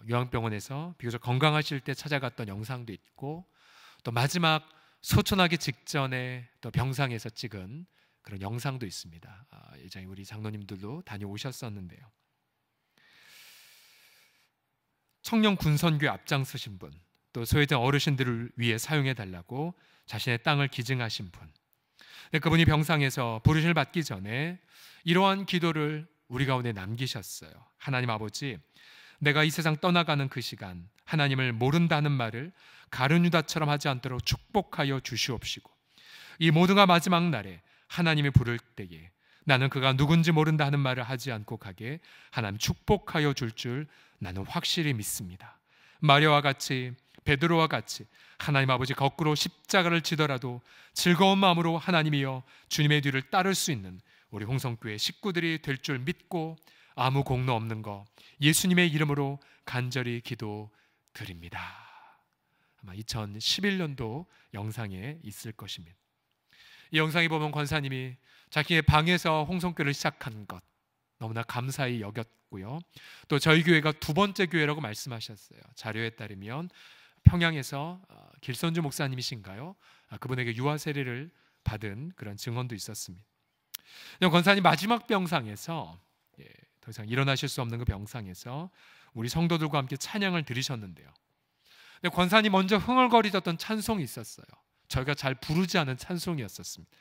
요양병원에서 비교적 건강하실 때 찾아갔던 영상도 있고, 또 마지막 소천하기 직전에 또 병상에서 찍은 그런 영상도 있습니다. 예전에 우리 장로님들도 다녀오셨었는데요. 청년 군선교에 앞장서신 분, 또 소외된 어르신들을 위해 사용해 달라고 자신의 땅을 기증하신 분, 그분이 병상에서 부르심을 받기 전에 이러한 기도를 우리 가운데 남기셨어요. 하나님 아버지, 내가 이 세상 떠나가는 그 시간 하나님을 모른다는 말을 가룟유다처럼 하지 않도록 축복하여 주시옵시고, 이 모두가 마지막 날에 하나님이 부를 때에 나는 그가 누군지 모른다 하는 말을 하지 않고 가게 하나님 축복하여 줄 나는 확실히 믿습니다. 마리아와 같이, 베드로와 같이 하나님 아버지 거꾸로 십자가를 지더라도 즐거운 마음으로 하나님이여 주님의 뒤를 따를 수 있는 우리 홍성교회 식구들이 될 줄 믿고 아무 공로 없는 거 예수님의 이름으로 간절히 기도드립니다. 아마 2011년도 영상에 있을 것입니다. 이 영상에 보면 권사님이 자기의 방에서 홍성교를 시작한 것 너무나 감사히 여겼고요. 또 저희 교회가 두 번째 교회라고 말씀하셨어요. 자료에 따르면 평양에서 길선주 목사님이신가요? 그분에게 유아 세례를 받은 그런 증언도 있었습니다. 권사님 마지막 병상에서 더 이상 일어나실 수 없는 그 병상에서 우리 성도들과 함께 찬양을 드리셨는데요. 근데 권사님 먼저 흥얼거리던 찬송이 있었어요. 저희가 잘 부르지 않은 찬송이었었습니다.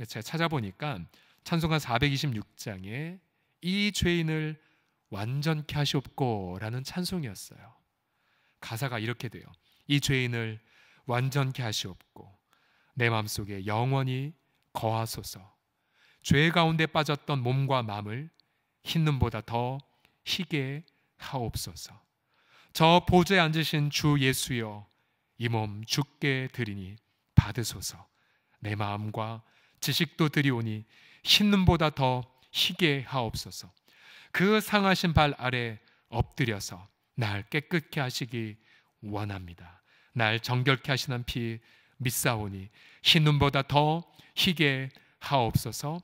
제가 찾아보니까 찬송가 426장에 이 죄인을 완전케 하시옵고 라는 찬송이었어요. 가사가 이렇게 돼요. 이 죄인을 완전케 하시옵고 내 마음속에 영원히 거하소서. 죄 가운데 빠졌던 몸과 마음을 흰 눈보다 더 희게 하옵소서. 저 보좌에 앉으신 주 예수여, 이 몸 주께 드리니 받으소서. 내 마음과 지식도 드리오니 흰 눈보다 더 희게 하옵소서. 그 상하신 발 아래 엎드려서 날 깨끗게 하시기 원합니다. 날 정결케 하시는 피 믿사오니 흰 눈보다 더 희게 하옵소서.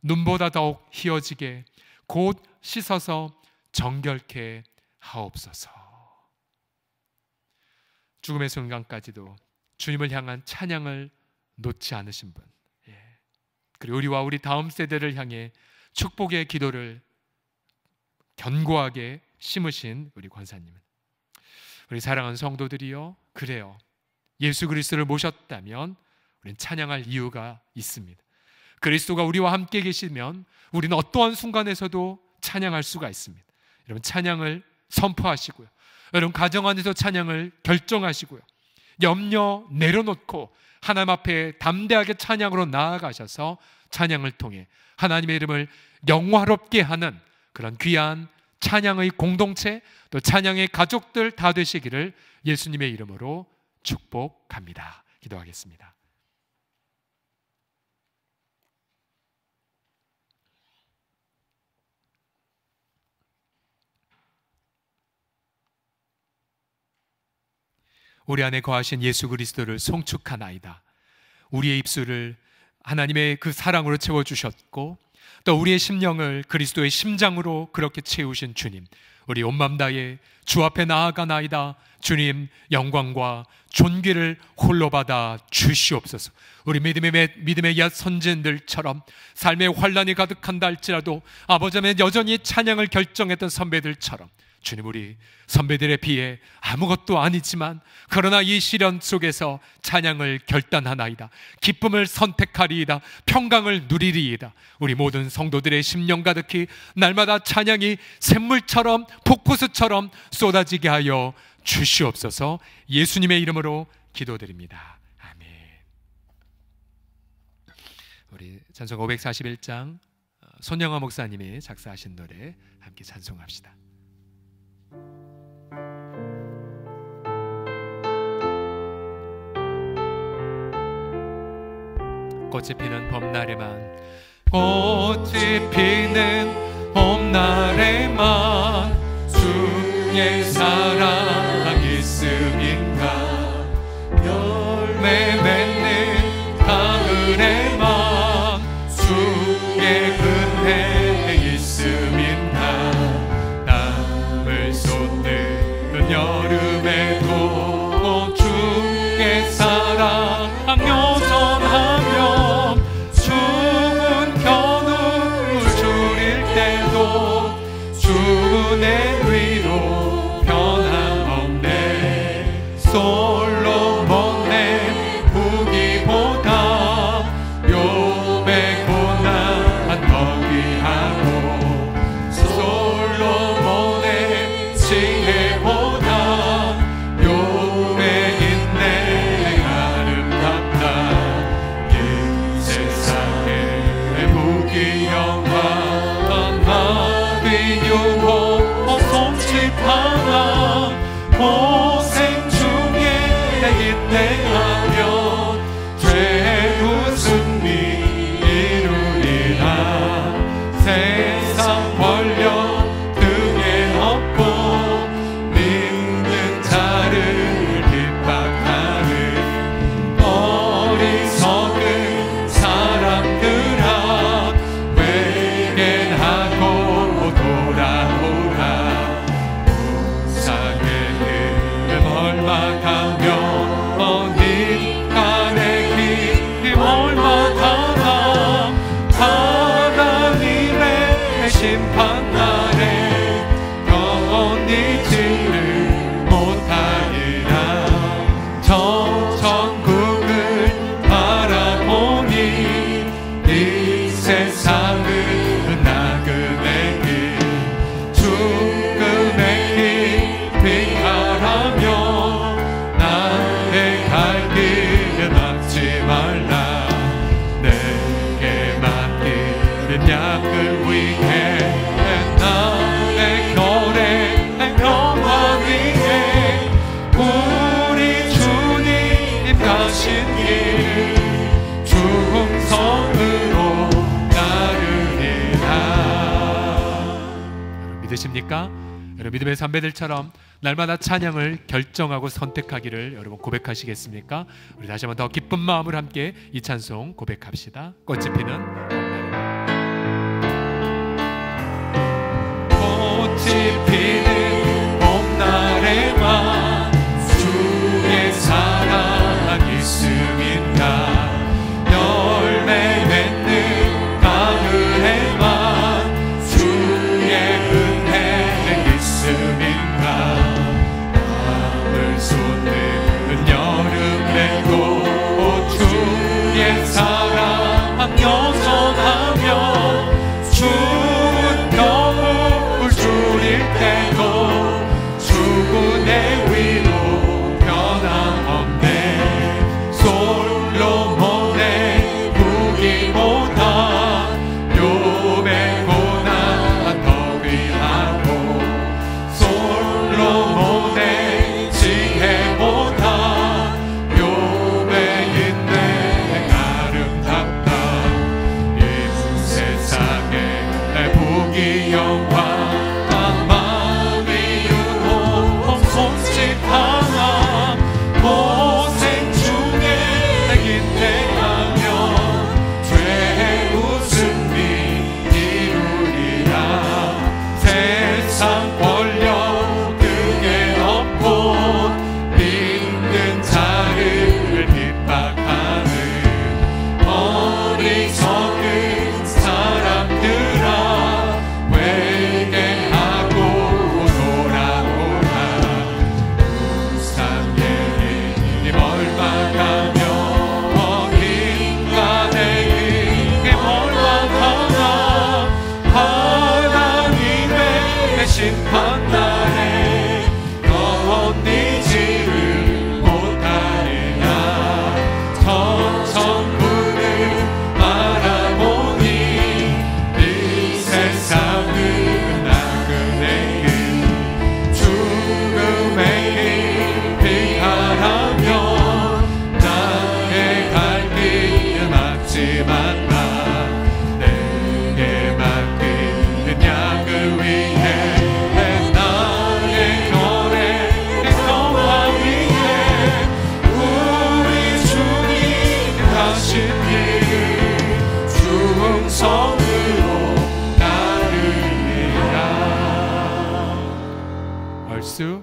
눈보다 더욱 희어지게 곧 씻어서 정결케 하옵소서. 죽음의 순간까지도 주님을 향한 찬양을 놓지 않으신 분, 그리고 우리와 우리 다음 세대를 향해 축복의 기도를 견고하게 심으신 우리 권사님은, 우리 사랑하는 성도들이요, 그래요, 예수 그리스도를 모셨다면 우리는 찬양할 이유가 있습니다. 그리스도가 우리와 함께 계시면 우리는 어떠한 순간에서도 찬양할 수가 있습니다. 여러분, 찬양을 선포하시고요, 여러분 가정 안에서 찬양을 결정하시고요, 염려 내려놓고 하나님 앞에 담대하게 찬양으로 나아가셔서 찬양을 통해 하나님의 이름을 영화롭게 하는 그런 귀한 찬양의 공동체, 또 찬양의 가족들 다 되시기를 예수님의 이름으로 축복합니다. 기도하겠습니다. 우리 안에 거하신 예수 그리스도를 송축하나이다. 우리의 입술을 하나님의 그 사랑으로 채워주셨고, 또 우리의 심령을 그리스도의 심장으로 그렇게 채우신 주님, 우리 온 맘 다해 주 앞에 나아가나이다. 주님, 영광과 존귀를 홀로 받아 주시옵소서. 우리 믿음의 옛 선진들처럼 삶의 환란이 가득한다 할지라도 아버지의 여전히 찬양을 결정했던 선배들처럼, 주님, 우리 선배들에 비해 아무것도 아니지만 그러나 이 시련 속에서 찬양을 결단하나이다. 기쁨을 선택하리이다. 평강을 누리리이다. 우리 모든 성도들의 심령 가득히 날마다 찬양이 샘물처럼 폭포수처럼 쏟아지게 하여 주시옵소서. 예수님의 이름으로 기도드립니다. 아멘. 우리 찬송 541장 손영아 목사님이 작사하신 노래 함께 찬송합시다. 꽃이 피는 봄날에만, 꽃이 피는 봄날에만 주의 사랑 있음인가. 열매 맺는 가을에만 주의 은혜 있음인가. 땀을 쏟는 여름에도 주의 사랑 여전하며 죽은 겨울 줄일 때도 주의 위로 변함없네. 솔로몬의 후기보다 욥의 고난 더 귀하고, 솔로몬의 지혜보다 욥의 인내 아름답다. 이 세상에 부귀영화 나비 유혹 손짓하나 고생 중에 인내하면 죄 승리 이루리라. 세상 벌려 갈 길을 막지 말라. 내게 맡기는 양을 위해 나의 결의 평화 위에 우리 주님 가신 길 중성으로 따르리라. 여러분 믿으십니까? 여러분 믿음의 선배들처럼 날마다 찬양을 결정하고 선택하기를 여러분 고백하시겠습니까? 우리 다시 한번 더 기쁜 마음으로 함께 이 찬송 고백합시다. 꽃이 피는 꽃이 피는 봄날에만 주의 사랑 있음인가. 열매 맺는 가을에만 주의 은혜 있음인가. 밤을 쏟는 여름에도 주의 사랑 여전하며 추운 겨울 줄일 때도 주군의 위로 변함없네. 솔로몬의 무기보다 욥의 고난 더 귀하고 솔로몬의 지혜보다 욥의 인내 아름답다. 이 세상의 부귀영화 마귀윤호 손짓 하나 고생 중에 인내하며 죄의 웃음이 이루리라. 세상 권력 그게 없고 믿는 자를 핍박하는 어리석은 사람들아 회개하고 돌아오라. 우상의 힘이 멀망하며 인간의 힘에 멀망하나 하나님의 심판날에 건니지를 못하리라. 천천부를 바라보니 이 세상은 나그네 길 죽음의 길 피하라며 나의 갈 길을 막지 말라. 내게 맡기는 양을 위해 나의 결의 평화 위에 우리 주님 가신 길 중성으로 따르리라. 얼쑤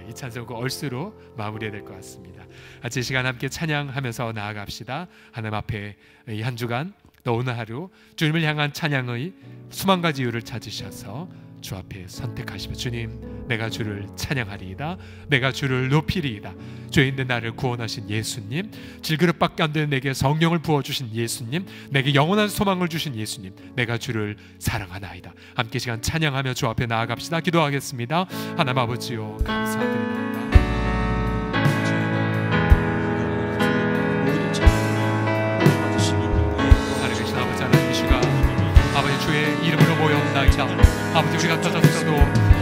이 찬송곡 얼쑤로 마무리해야 될 것 같습니다. 같이 이 시간 함께 찬양하면서 나아갑시다. 하나님 앞에 이 한 주간 또 오늘 하루 주님을 향한 찬양의 수만 가지 이유를 찾으셔서 주 앞에 선택하시며 주님 내가 주를 찬양하리이다. 내가 주를 높이리이다. 죄 있는 나를 구원하신 예수님, 질그릇밖에 안 되는 내게 성령을 부어주신 예수님, 내게 영원한 소망을 주신 예수님, 내가 주를 사랑하나이다. 함께 시간 찬양하며 주 앞에 나아갑시다. 기도하겠습니다. 하나님 아버지요 감사드립니다. 살아계신 아버지 하나님 이 시간 아버지 주의 이름으로 모였나이다. 아버지 우리가 터졌어도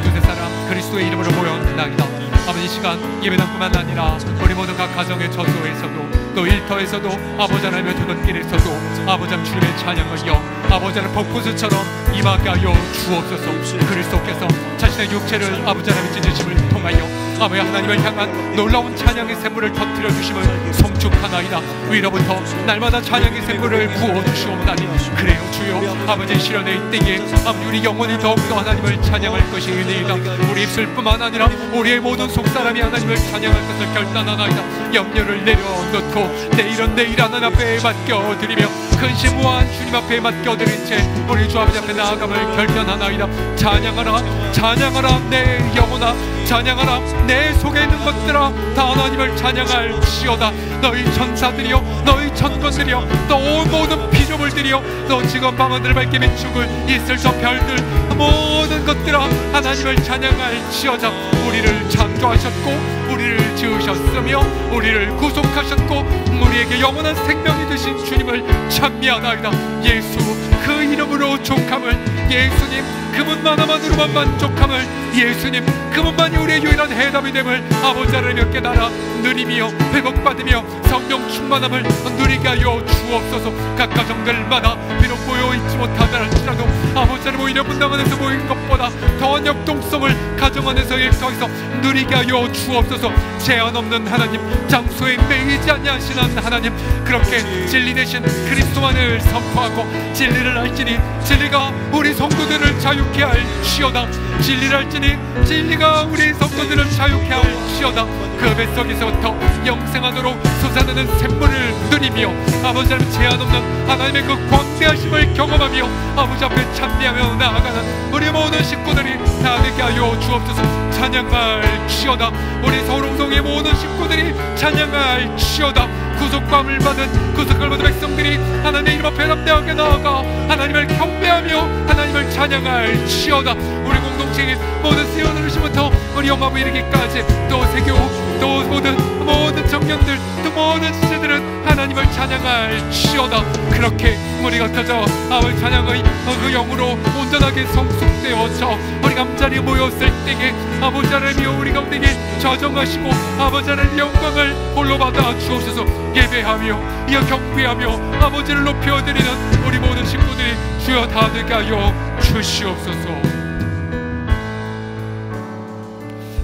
두세 사람 그리스도의 이름으로 모였나이다. 아버지 이 시간 예배당뿐만 아니라 우리 모든 각 가정의 전도에서도 또 일터에서도 아버지 하나님의 퇴근길에서도 아버지 하나님 주님의 찬양을요 아버지 하나님 폭포수처럼 임하게 하여 주옵소서. 그리스도께서 자신의 육체를 아버지 하나님의 찢으심을 통하여 아버지 하나님을 향한 놀라운 찬양의 샘물을 터뜨려 주심을 송축하나이다. 위로부터 날마다 찬양의 샘물을 부어주시옵나니 그래요 주여 아버지 시련의 때에 아버지 우리 영혼이 더욱더 하나님을 찬양할 것이니이다. 우리 입술뿐만 아니라 우리의 모든 속사람이 하나님을 찬양할 것을 결단하나이다. 염려를 내려놓고 내일은 내일 하나님 앞에 맡겨드리며 근심무한 주님 앞에 맡겨드린 채 우리 주 아버지 앞에 나아감을 결단하나이다. 찬양하라 찬양하라 내 영혼아 찬양하라 내 속에 있는 것들아 다 하나님을 찬양할지어다. 너희 천사들이여 너희 천군들이여 또 온 모든 피조물들이여 또 지금 밤하늘을 밝게 비추고 있을 저 별들 모든 것들아 하나님을 찬양할지어다. 우리를 찬 창조하셨고 우리를 지으셨으며 우리를 구속하셨고 우리에게 영원한 생명이 되신 주님을 찬미하나이다. 예수 그 이름으로 족함을, 예수님 그분만 하나만으로만 만족함을, 예수님 그분만이 우리의 유일한 해답이 됨을 아버지 하나님께 깨달아 누리며 회복받으며 성령 충만함을 누리게 하여 주옵소서. 각 가정들마다 비록 모여있지 못하다 할지라도 아버지 하나님 오히려 분당 안에서 모인 것보다 더한 역동성을 가정 안에서 일터에서 누리게 하여 주옵소서. 제한 없는 하나님, 장소에 매이지 아니하시는 하나님, 그렇게 진리 되신 그리스도만을 선포하고 진리를 알지니 진리가 우리 성도들을 자유케 할지어다. 진리를 알지니 진리가 우리 성도들을 자유케 할지어다. 그 뱃속에서부터 영생하도록 솟아나는 샘물을 누리며 아버지 하나님 제한 없는 하나님의 그 광대하심을 경험하며 아버지 앞에 찬미하며 나아가는 우리 모든 식구들이 다 되게 하여 주옵소서. 찬양할지어다. 우리 서울홍성의 모든 식구들이 찬양할지어다. 구속감을 받은 구속을 받은 백성들이 하나님의 이름 앞에 담대하게 나아가 하나님을 경배하며 하나님을 찬양할지어다. 우리 공동체의 모든 수요 누르시부터 우리 영화부 이르기까지 또 세교 또 모든 청년들 또 모든 지체들은 하나님을 찬양할지어다. 그렇게 우리가 흩어져 아버지 찬양의 그 영으로 온전하게 성숙되어져 우리가 함자리에 모였을 때에 아버지 하나님이 우리 가운데 좌정하시고 아버지 하나님의 영광을 홀로 받아 주옵소서. 예배하며 이어 경배하며 아버지를 높여드리는 우리 모든 식구들이 주여 다 되게 하여 주시옵소서.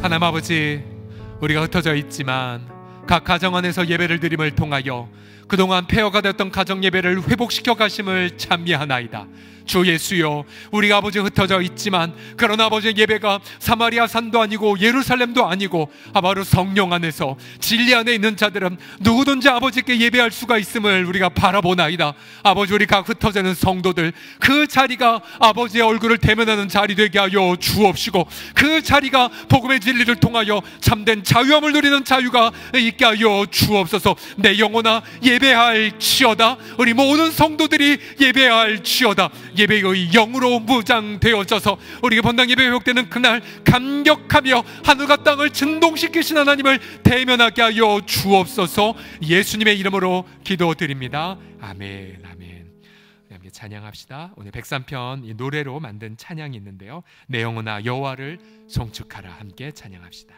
하나님 아버지, 우리가 흩어져 있지만 각 가정 안에서 예배를 드림을 통하여 그동안 폐허가 되었던 가정 예배를 회복시켜 가심을 찬미하나이다. 주 예수여, 우리가 아버지 흩어져 있지만 그러나 아버지의 예배가 사마리아 산도 아니고 예루살렘도 아니고 바로 성령 안에서 진리 안에 있는 자들은 누구든지 아버지께 예배할 수가 있음을 우리가 바라보나이다. 아버지, 우리 각 흩어져 있는 성도들 그 자리가 아버지의 얼굴을 대면하는 자리 되게 하여 주옵시고 그 자리가 복음의 진리를 통하여 참된 자유함을 누리는 자유가 있게 하여 주옵소서. 내 영혼아 예배할지어다. 우리 모든 성도들이 예배할지어다. 예배의 영으로 무장되어져서 우리가 본당 예배 회복되는 그날 감격하며 하늘과 땅을 진동시키신 하나님을 대면하게 하여 주옵소서. 예수님의 이름으로 기도드립니다. 아멘. 아멘. 함께 찬양합시다. 오늘 103편 이 노래로 만든 찬양이 있는데요, 내 영혼아 여호와를 송축하라. 함께 찬양합시다.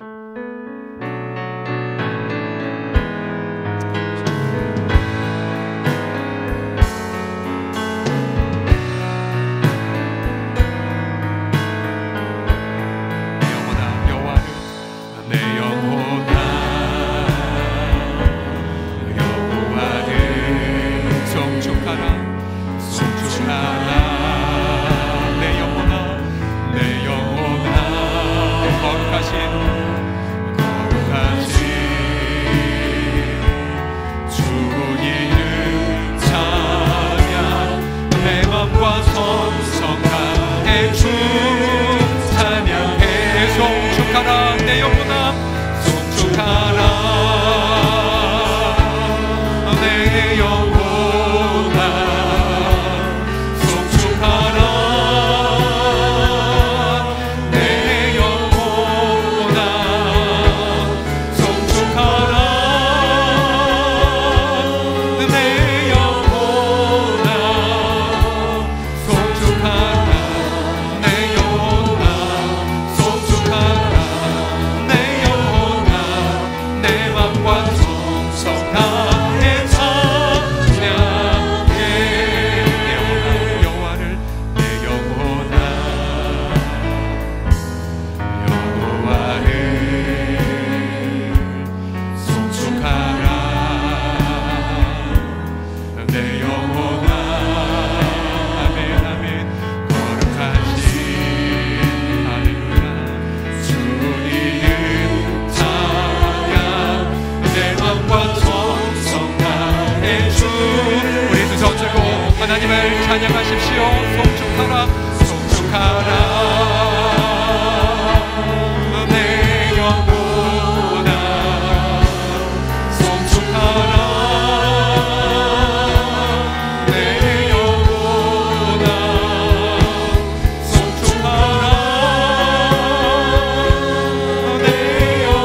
하나님을 찬양하십시오. 송축하라, 송축하라. 내 영혼아 송축하라. 내 영혼아 송축하라. 내 영혼아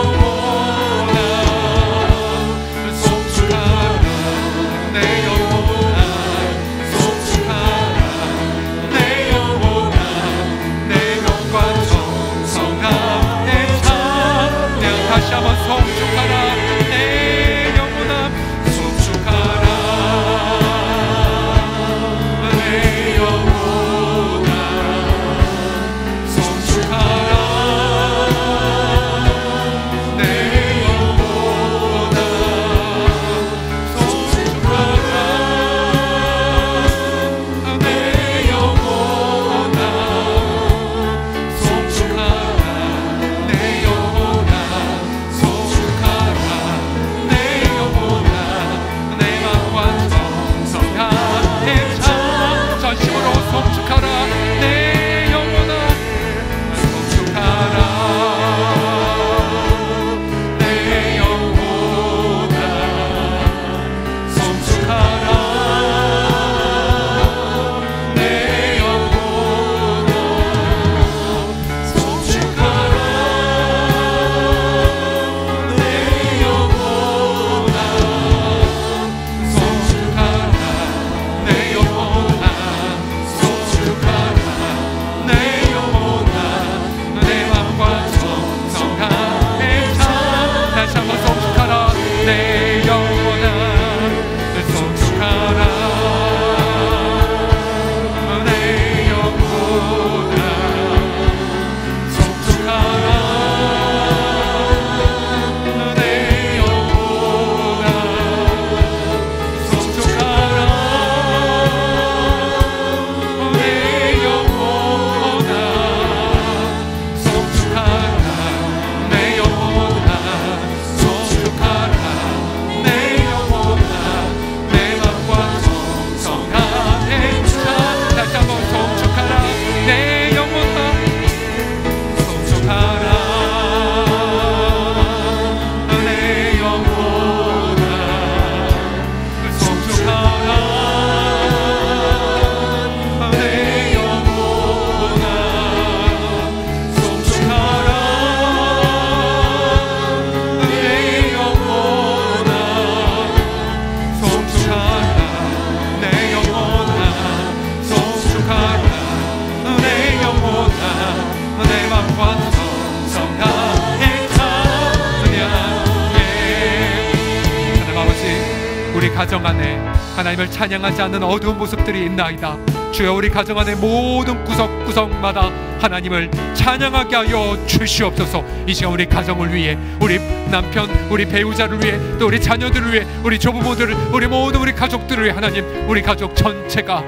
우리 가정 안에 하나님을 찬양하지 않는 어두운 모습들이 있나이다. 주여, 우리 가정 안에 모든 구석구석마다 하나님을 찬양하게 하여 주시옵소서. 이 시간 우리 가정을 위해, 우리 남편, 우리 배우자를 위해, 또 우리 자녀들을 위해, 우리 조부모들을, 우리 모든 우리 가족들을 위해 하나님, 우리 가족 전체가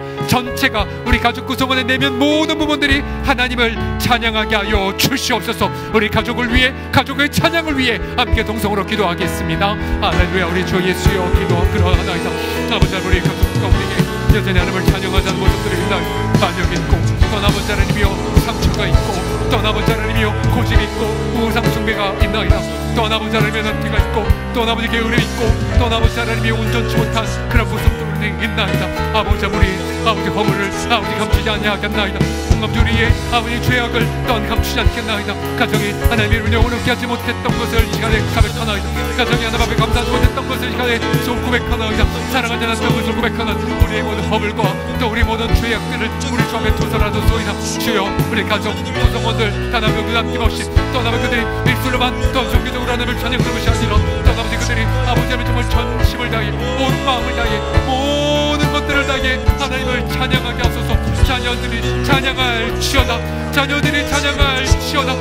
우리 가족 구성원에 내면 모든 부분들이 하나님을 찬양하게 하여 주시옵소서. 우리 가족을 위해, 가족의 찬양을 위해 함께 동성으로 기도하겠습니다. 할렐루야. 우리 주 예수여 그러하나이다. 아버지, 우리 가족과 우리에게 여전히 하나님을 찬양하자는 모습들이 있나이다. 반역 있고 떠나본 자는 이며 상처가 있고 떠나본 자는 이며 고집이 있고 우상 숭배가 있나이다. 떠나본 자는 이며 낙태가 있고 떠나본 게으름이 있고 떠나본 자는 이며 온전치 못한 그런 모습들이 있나이다. 아버지, 우리 아버지 허물을 아버지 감추지 아니하겠나이다. 공감주리에 아버지 죄악을 또한 감추지 않겠나이다. 가정이 하나님의 영혼을 얻게 하지 못했던 것을 이 시간에 고백하나이다. 가정이 하나님 앞에 감사하지 못했던 것을 이 시간에 고백하나이다. 사랑하지 않았던 것을 고백하는 우리의 모든 허물과 또 우리 모든 죄악들을 우리 주 앞에 투설하소이다. 주여, 우리 가정 구성원들 단 한 명도 남김없이 떠나면 그들이 일술로만 또 종교적으로 하나님을 찬양하는 것이 아니라 떠나면 그들이 아버지 앞에 정말 전심을 다해 온 마음을 다해 모든 것들을 다해 하나님을 찬양하게 하소서. 자녀들이 찬양할지어다. 자녀들이 찬양할지어다.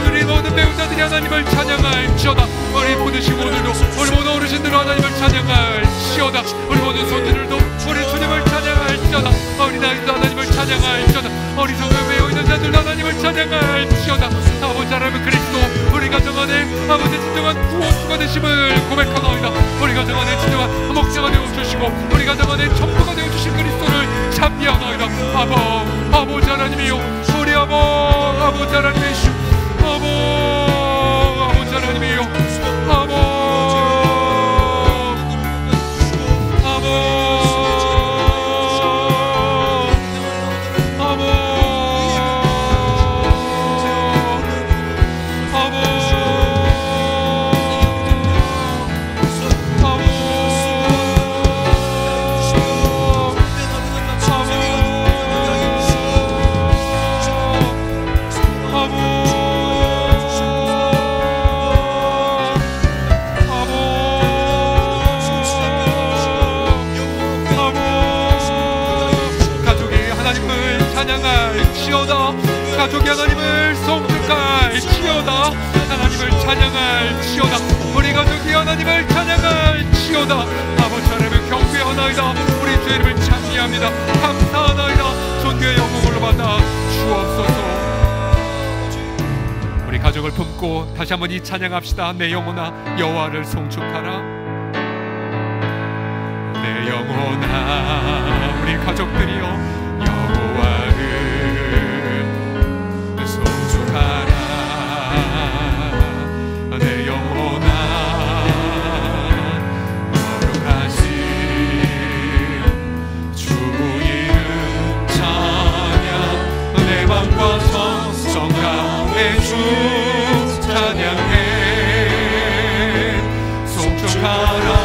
우리 모든 배우자들이 하나님을 찬양할지어다. 우리 모든 시모들도, 우리 모든 어르신들도 하나님을 찬양할지어다. 우리 모든 손들도 우리 주님을 찬양할지어다. 어린아이도 하나님을 찬양할지어다. 어리석은 배우있는 자들도 하나님을 찬양할지어다. 아버지 하나님 그리스도 우리 가정 안에 아버지 진정한 구원수가 되심을 고백하나이다. 우리 가정 안에 진정한 목자가 되어주시고 우리 가정 안에 전부가 되어주신 그리스도를 찬미하나이다. 아버지 하나님이요, 우리 아버지 하나님이시오. 아버지 하나님이요. 가족이 하나님을 송축할지어다. 하나님을 찬양할지어다. 우리 가족이 하나님을 찬양할지어다. 아버지 하나님을 경배하나이다. 우리 주의 이름을 찬미합니다. 감사하나이다. 존귀의 영광을 받아 주옵소서. 우리 가족을 품고 다시 한번 이 찬양합시다. 내 영혼아 여호와를 송축하라. 내 영혼아, 우리 가족들이여 여호와를 송축하라. 내 영혼아 거룩하신 주 이름 찬양. 내 맘과 정성 다해 주 찬양해. 송축하라.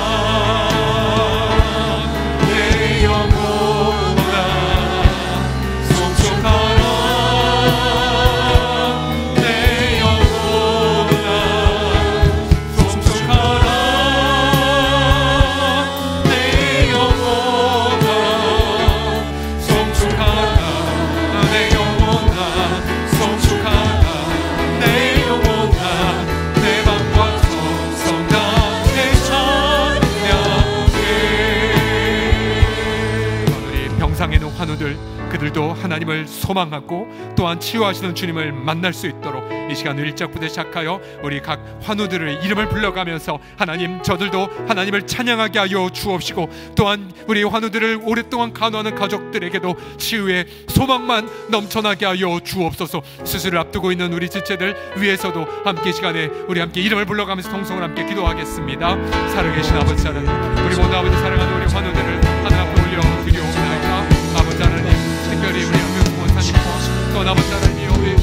환우들, 그들도 하나님을 소망하고 또한 치유하시는 주님을 만날 수 있도록 이 시간 1절부터 시작하여 우리 각 환우들의 이름을 불러가면서 하나님, 저들도 하나님을 찬양하게 하여 주옵시고 또한 우리 환우들을 오랫동안 간호하는 가족들에게도 치유의 소망만 넘쳐나게 하여 주옵소서. 수술을 앞두고 있는 우리 지체들 위해서도 함께 이 시간에 우리 함께 이름을 불러가면서 통성을 함께 기도하겠습니다. 살아계신 아버지 하나님, 우리 모든 아버지 사랑하는 우리 환우들을 하나 앞에 올려드리옵나이다. 아버지 하나님, 특별히 우리 영명부원사님과 또 나머지 하나님이 우리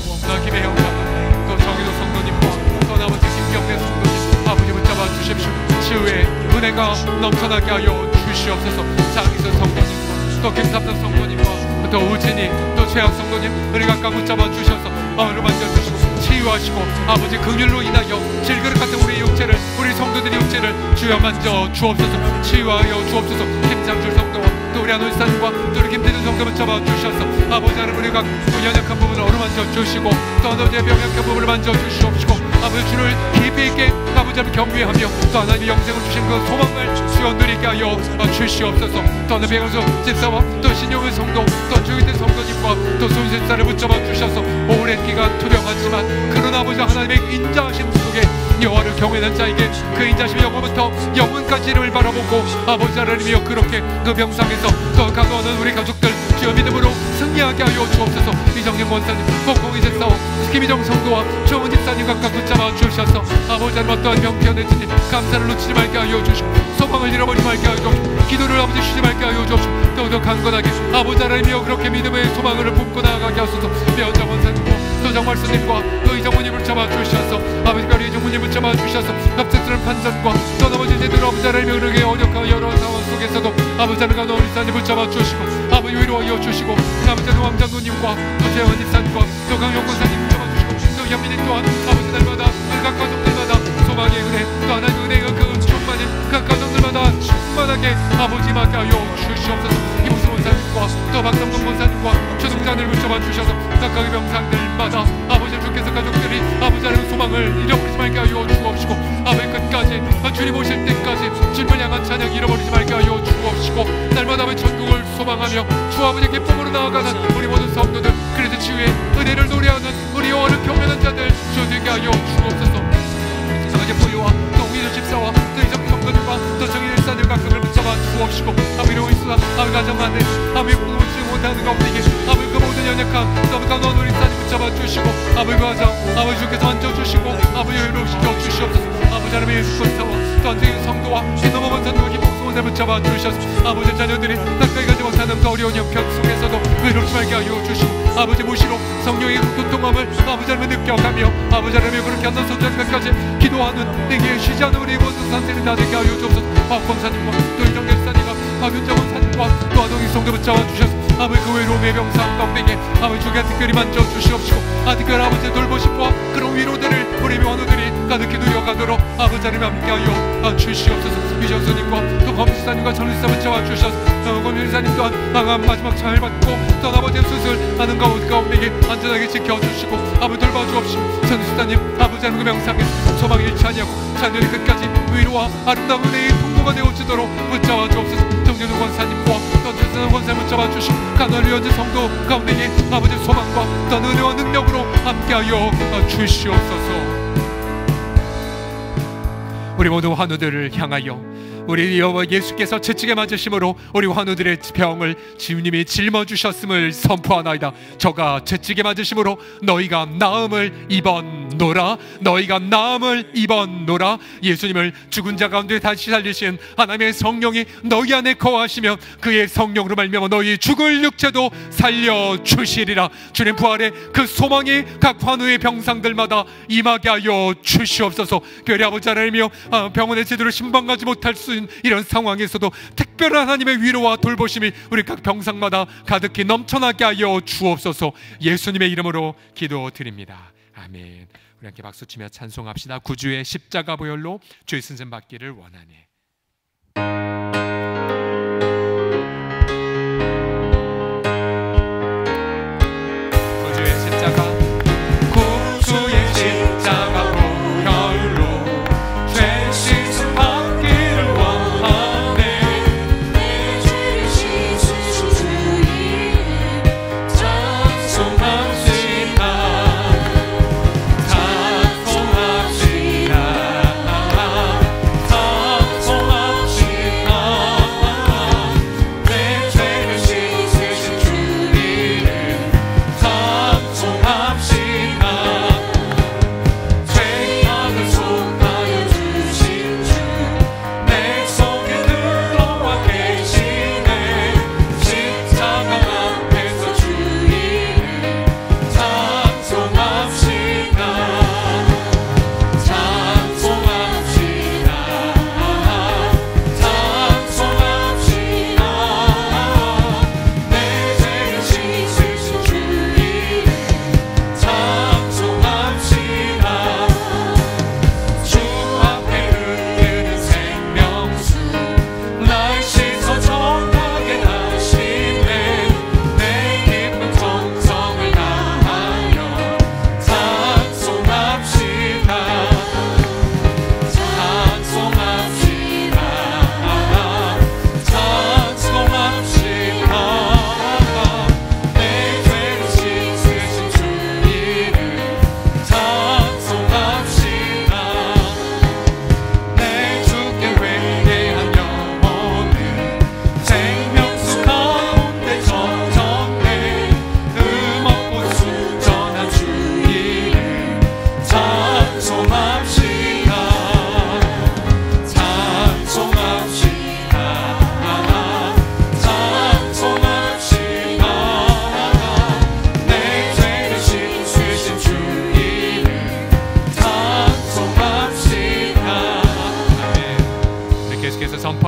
김혜영 사모님, 또 정의도 성도님과 또 나머지 김경래 성도님 아버지 붙잡아 주십시오. 치유의 은혜가 넘쳐나게 하여 주시옵소서. 장희선 성도님과 또 김삼선 성도님과 또 우진이 또 최양 성도님 은혜가 꽉 붙잡아 주셔서 마음을 만져주시고 치유하시고 아버지 긍휼로 인하여 질그릇 같은 우리 육체를, 우리 성도들의 육체를 주여 만져 주옵소서. 치유하여 주옵소서. 김상줄 성도와 또 우리 안원 사님과 또 우리 김대준 성도를 잡아 주셔서 아버지 하나님 우리가 연약한 부분을 어루만져 주시고 또 아버지의 병약한 부분을 만져 주시옵시고 아버지 주를 깊이 있게 아버지 하나님 경외하며 또 하나님의 영생을 주신 그 소망을 주여 누리게 하여 주시옵소서. 또 하나님 배경수 집사와 또 신용의 성도 또 주인된 성도님과 또 손실사를 붙잡아 주셔서 오랜 기간 투병하지만 그런 아버지 하나님의 인자하심 속에 여호와를 경외하는 자에게 그 인자심이 영원부터 영원까지 이름을 바라보고 아버지 하나님이여 그렇게 그 병상에서 또 간호하는 우리 가족들 주여 믿음으로 승리하게 하여 주옵소서. 이정영 원사님, 복공이 제사오 김희정 성도와 조은 집사님 각각 붙잡아 주셔서 아버지 하나님 어떠한 병편의 주님 감사를 놓치지 말게 하여 주시고 소망을 잃어버리지 말게 하여 주시고 기도를 아버지 쉬지 말게 하여 주옵시고 더욱 강건하게 아버지 하나님이여 그렇게 믿음의 소망을 품고 나아가게 하소서. 배원장 원사님과 또 정말스님과 또 이정훈님을 잡아 주셔서 아버지 별이 이정훈님을 잡아 주셔서 갑작스러운 판단과 또 나머지 제대로 아버지 하나님이여 그렇게 어렵고 여러 상황 속에서도 아버지 하나님과 우리 사님을 잡아 주시고 아버지 위로하여 주시고 아버지 하나님 왕장로님과 또 재원 집사님과 또 강용 권사님 잡아 주시고 또 현민이 또한 아버지 날마다 각 가족들마다 소망의 은혜 또 하나님의 은혜가 그 충만히 각 가정들마다 충만하게 아버지 맡게 하여 주시옵소서. 이무수 원사님과 또 박성동 원사님과 조동장을 붙잡아 주셔서 각각의 병상들마다 아버지 주께서 가족들이 아버지 하나님의 소망을 잃어버리지 말게 하여 주옵시고 아버지 끝까지 주님 오실 때까지 주님을 향한 찬양 잃어버리지 말게 하여 주옵시고 날마다 아버지 천국을 소망하며 주 아버지 기쁨으로 나아가는 우리 모든 성도들 그래도 치유의 은혜를 노래하는 우리 여호와를 경외하는 자들 주 되게 하여 주옵소서. 아버지 보유와 또 우리의 집사와 또 이정 성도들과 또 정의 일사들 각각을 붙잡아 주옵시고 아버지 이러고 있으나 아버지 가정만에 아버지 꿈을 못하는 가운데 아버지 그 모든 연약함 또 강한 우리 일사들 붙잡아 주시고 아버지 그 가정 아버지 주께서 앉아주시고 아버지 회복시켜 주시옵소서. 아버지 하나님의 예수 권사와 또 안생의 성도와 신노모 권사님과 기쁨 소원을 붙잡아 주셔서 아버지 자녀들이 가까이 가지 못하는 그 어려운 형편 속에서도 외롭지 말게 하여 주시고 아버지 무시로 성령의 교통함을 아버지 하나님을 느껴가며 아버지 하나님의 그렇게 하는 손절까지 기도하는 내게 쉬지 않는 우리 모든 산세를 다 되게 하여 주옵소서. 박권사님과 또 이정결사님과 박윤정원 사님과 또 아동의 성도 붙잡아 주셔서 아버지 그 외로움의 병상 가운데 아버지 주께 특별히 만져 주시옵시고 특별히 아버지 돌보시고 그런 위로들을 우리 원우들이 가득히 누려가도록 아버지 하나님 함께하여 주시옵소서. 유정수님과 또 검지사님과 전리사 붙잡아 주셔서 검일사님 또한 방한 마지막 잘 받고 또 아버지 수술하는 가운데 안전하게 지켜주시고 아버지 돌봐주옵시고 전수사님 아버지 하나님 그 명상에서 소망이 잃지 아니하고 자녀의 끝까지 위로와 아름다운 은혜의 통로가 되어주도록 붙잡아 주옵소서. 정준우 권사님과 또 전수사님 권사님 붙잡아 주시고 간헐위원제 성도 가운데 아버지 소망과 또 은혜와 능력으로 함께하여 주시옵소서. 우리 모두 환우들을 향하여 우리 여호와 예수께서 채찍에 맞으심으로 우리 환우들의 병을 주님이 짊어주셨음을 선포하나이다. 저가 채찍에 맞으심으로 너희가 나음을 입었노라. 너희가 나음을 입었노라. 예수님을 죽은 자 가운데 다시 살리신 하나님의 성령이 너희 안에 거하시면 그의 성령으로 말미암아 너희 죽을 육체도 살려주시리라. 주님 부활의 그 소망이 각 환우의 병상들마다 임하게 하여 주시옵소서. 교회 아버지 하나님이여 병원에 제대로 신방가지 못할 수 있는 이런 상황에서도 특별한 하나님의 위로와 돌보심이 우리 각 병상마다 가득히 넘쳐나게 하여 주옵소서. 예수님의 이름으로 기도드립니다. 아멘. 우리 함께 박수치며 찬송합시다. 구주의 십자가 보혈로 죄 승진 받기를 원하네. 구주의 십자가 구주의 십자가 보혈로 죄 씻음 받기를 원하네. 내 죄를 씻으신 주 이름 찬송합시다. 찬송합시다. 찬송합시다.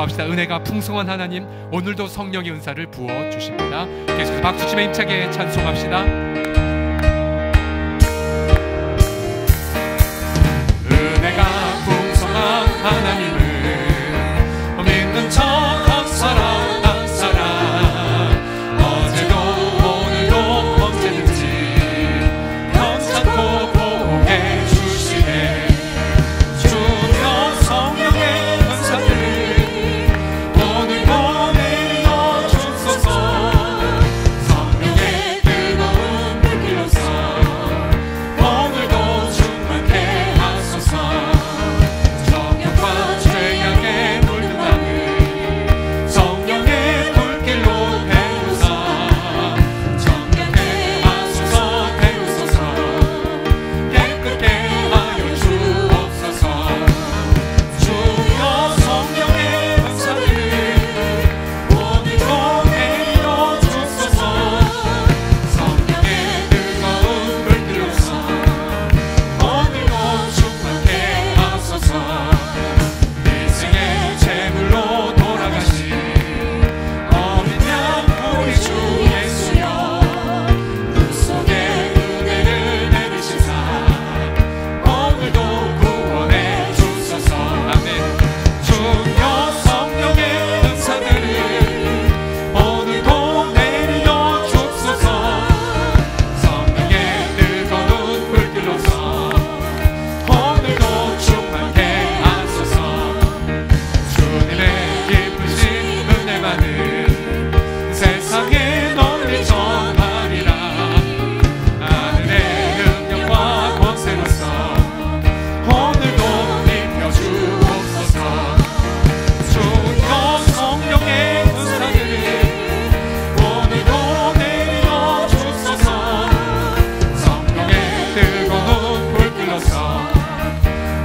선포합시다. 은혜가 풍성한 하나님, 오늘도 성령의 은사를 부어 주십니다. 계속해서 박수치며 힘차게 찬송합시다. 은혜가 풍성한 하나님을 믿는 척 한 사람 한 사람, 어제도 오늘도 언제든지 변찮고 보게 주시네. 주여 성령의 은사들 오늘도 내려 주소서. 성령의 뜨거운 불길로서 오늘도 충만케 하소서. 정욕과 죄악에 물든 나를 성령의 불길로 태우사. 정욕케 하소서 태우소서. 깨끗게 하여 주옵소서. 주여 성령의 은사를 오늘도 내려 주소서. 성령의 뜨거운 불길로서 오늘도 충만케 하소서. 일생의 제물로 돌아가신 어린 양 우리 주 예수여, 눈 속에 은혜를 내리시사 오늘도 구원해 주소서. 아멘. 주여 성령의 은사들을 오늘도 내려 주소서. 성령의 뜨거운 불길로서 오늘도 충만케 하소서. 주님의 기쁘신 은혜만을 세상에 널리 전하리라. 하늘의 능력과 권세로서 오늘도 입혀 주옵소서. 주여 성령의 은사들을 오늘도 내려 주소서. 성령의 뜨거운 불길로서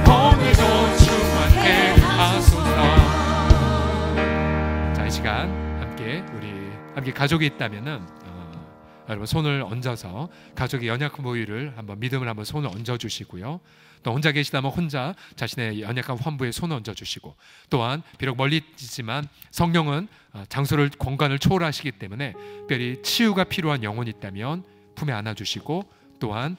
오늘도 충만케 하소서. 자, 이 시간 함께 가족이 있다면은 여러분 손을 얹어서 가족의 연약한 모유를 한번 믿음을 한번 손을 얹어 주시고요. 또 혼자 계시다면 혼자 자신의 연약한 환부에 손을 얹어 주시고, 또한 비록 멀리 있지만 성령은 장소를 공간을 초월하시기 때문에 특별히 치유가 필요한 영혼이 있다면 품에 안아 주시고, 또한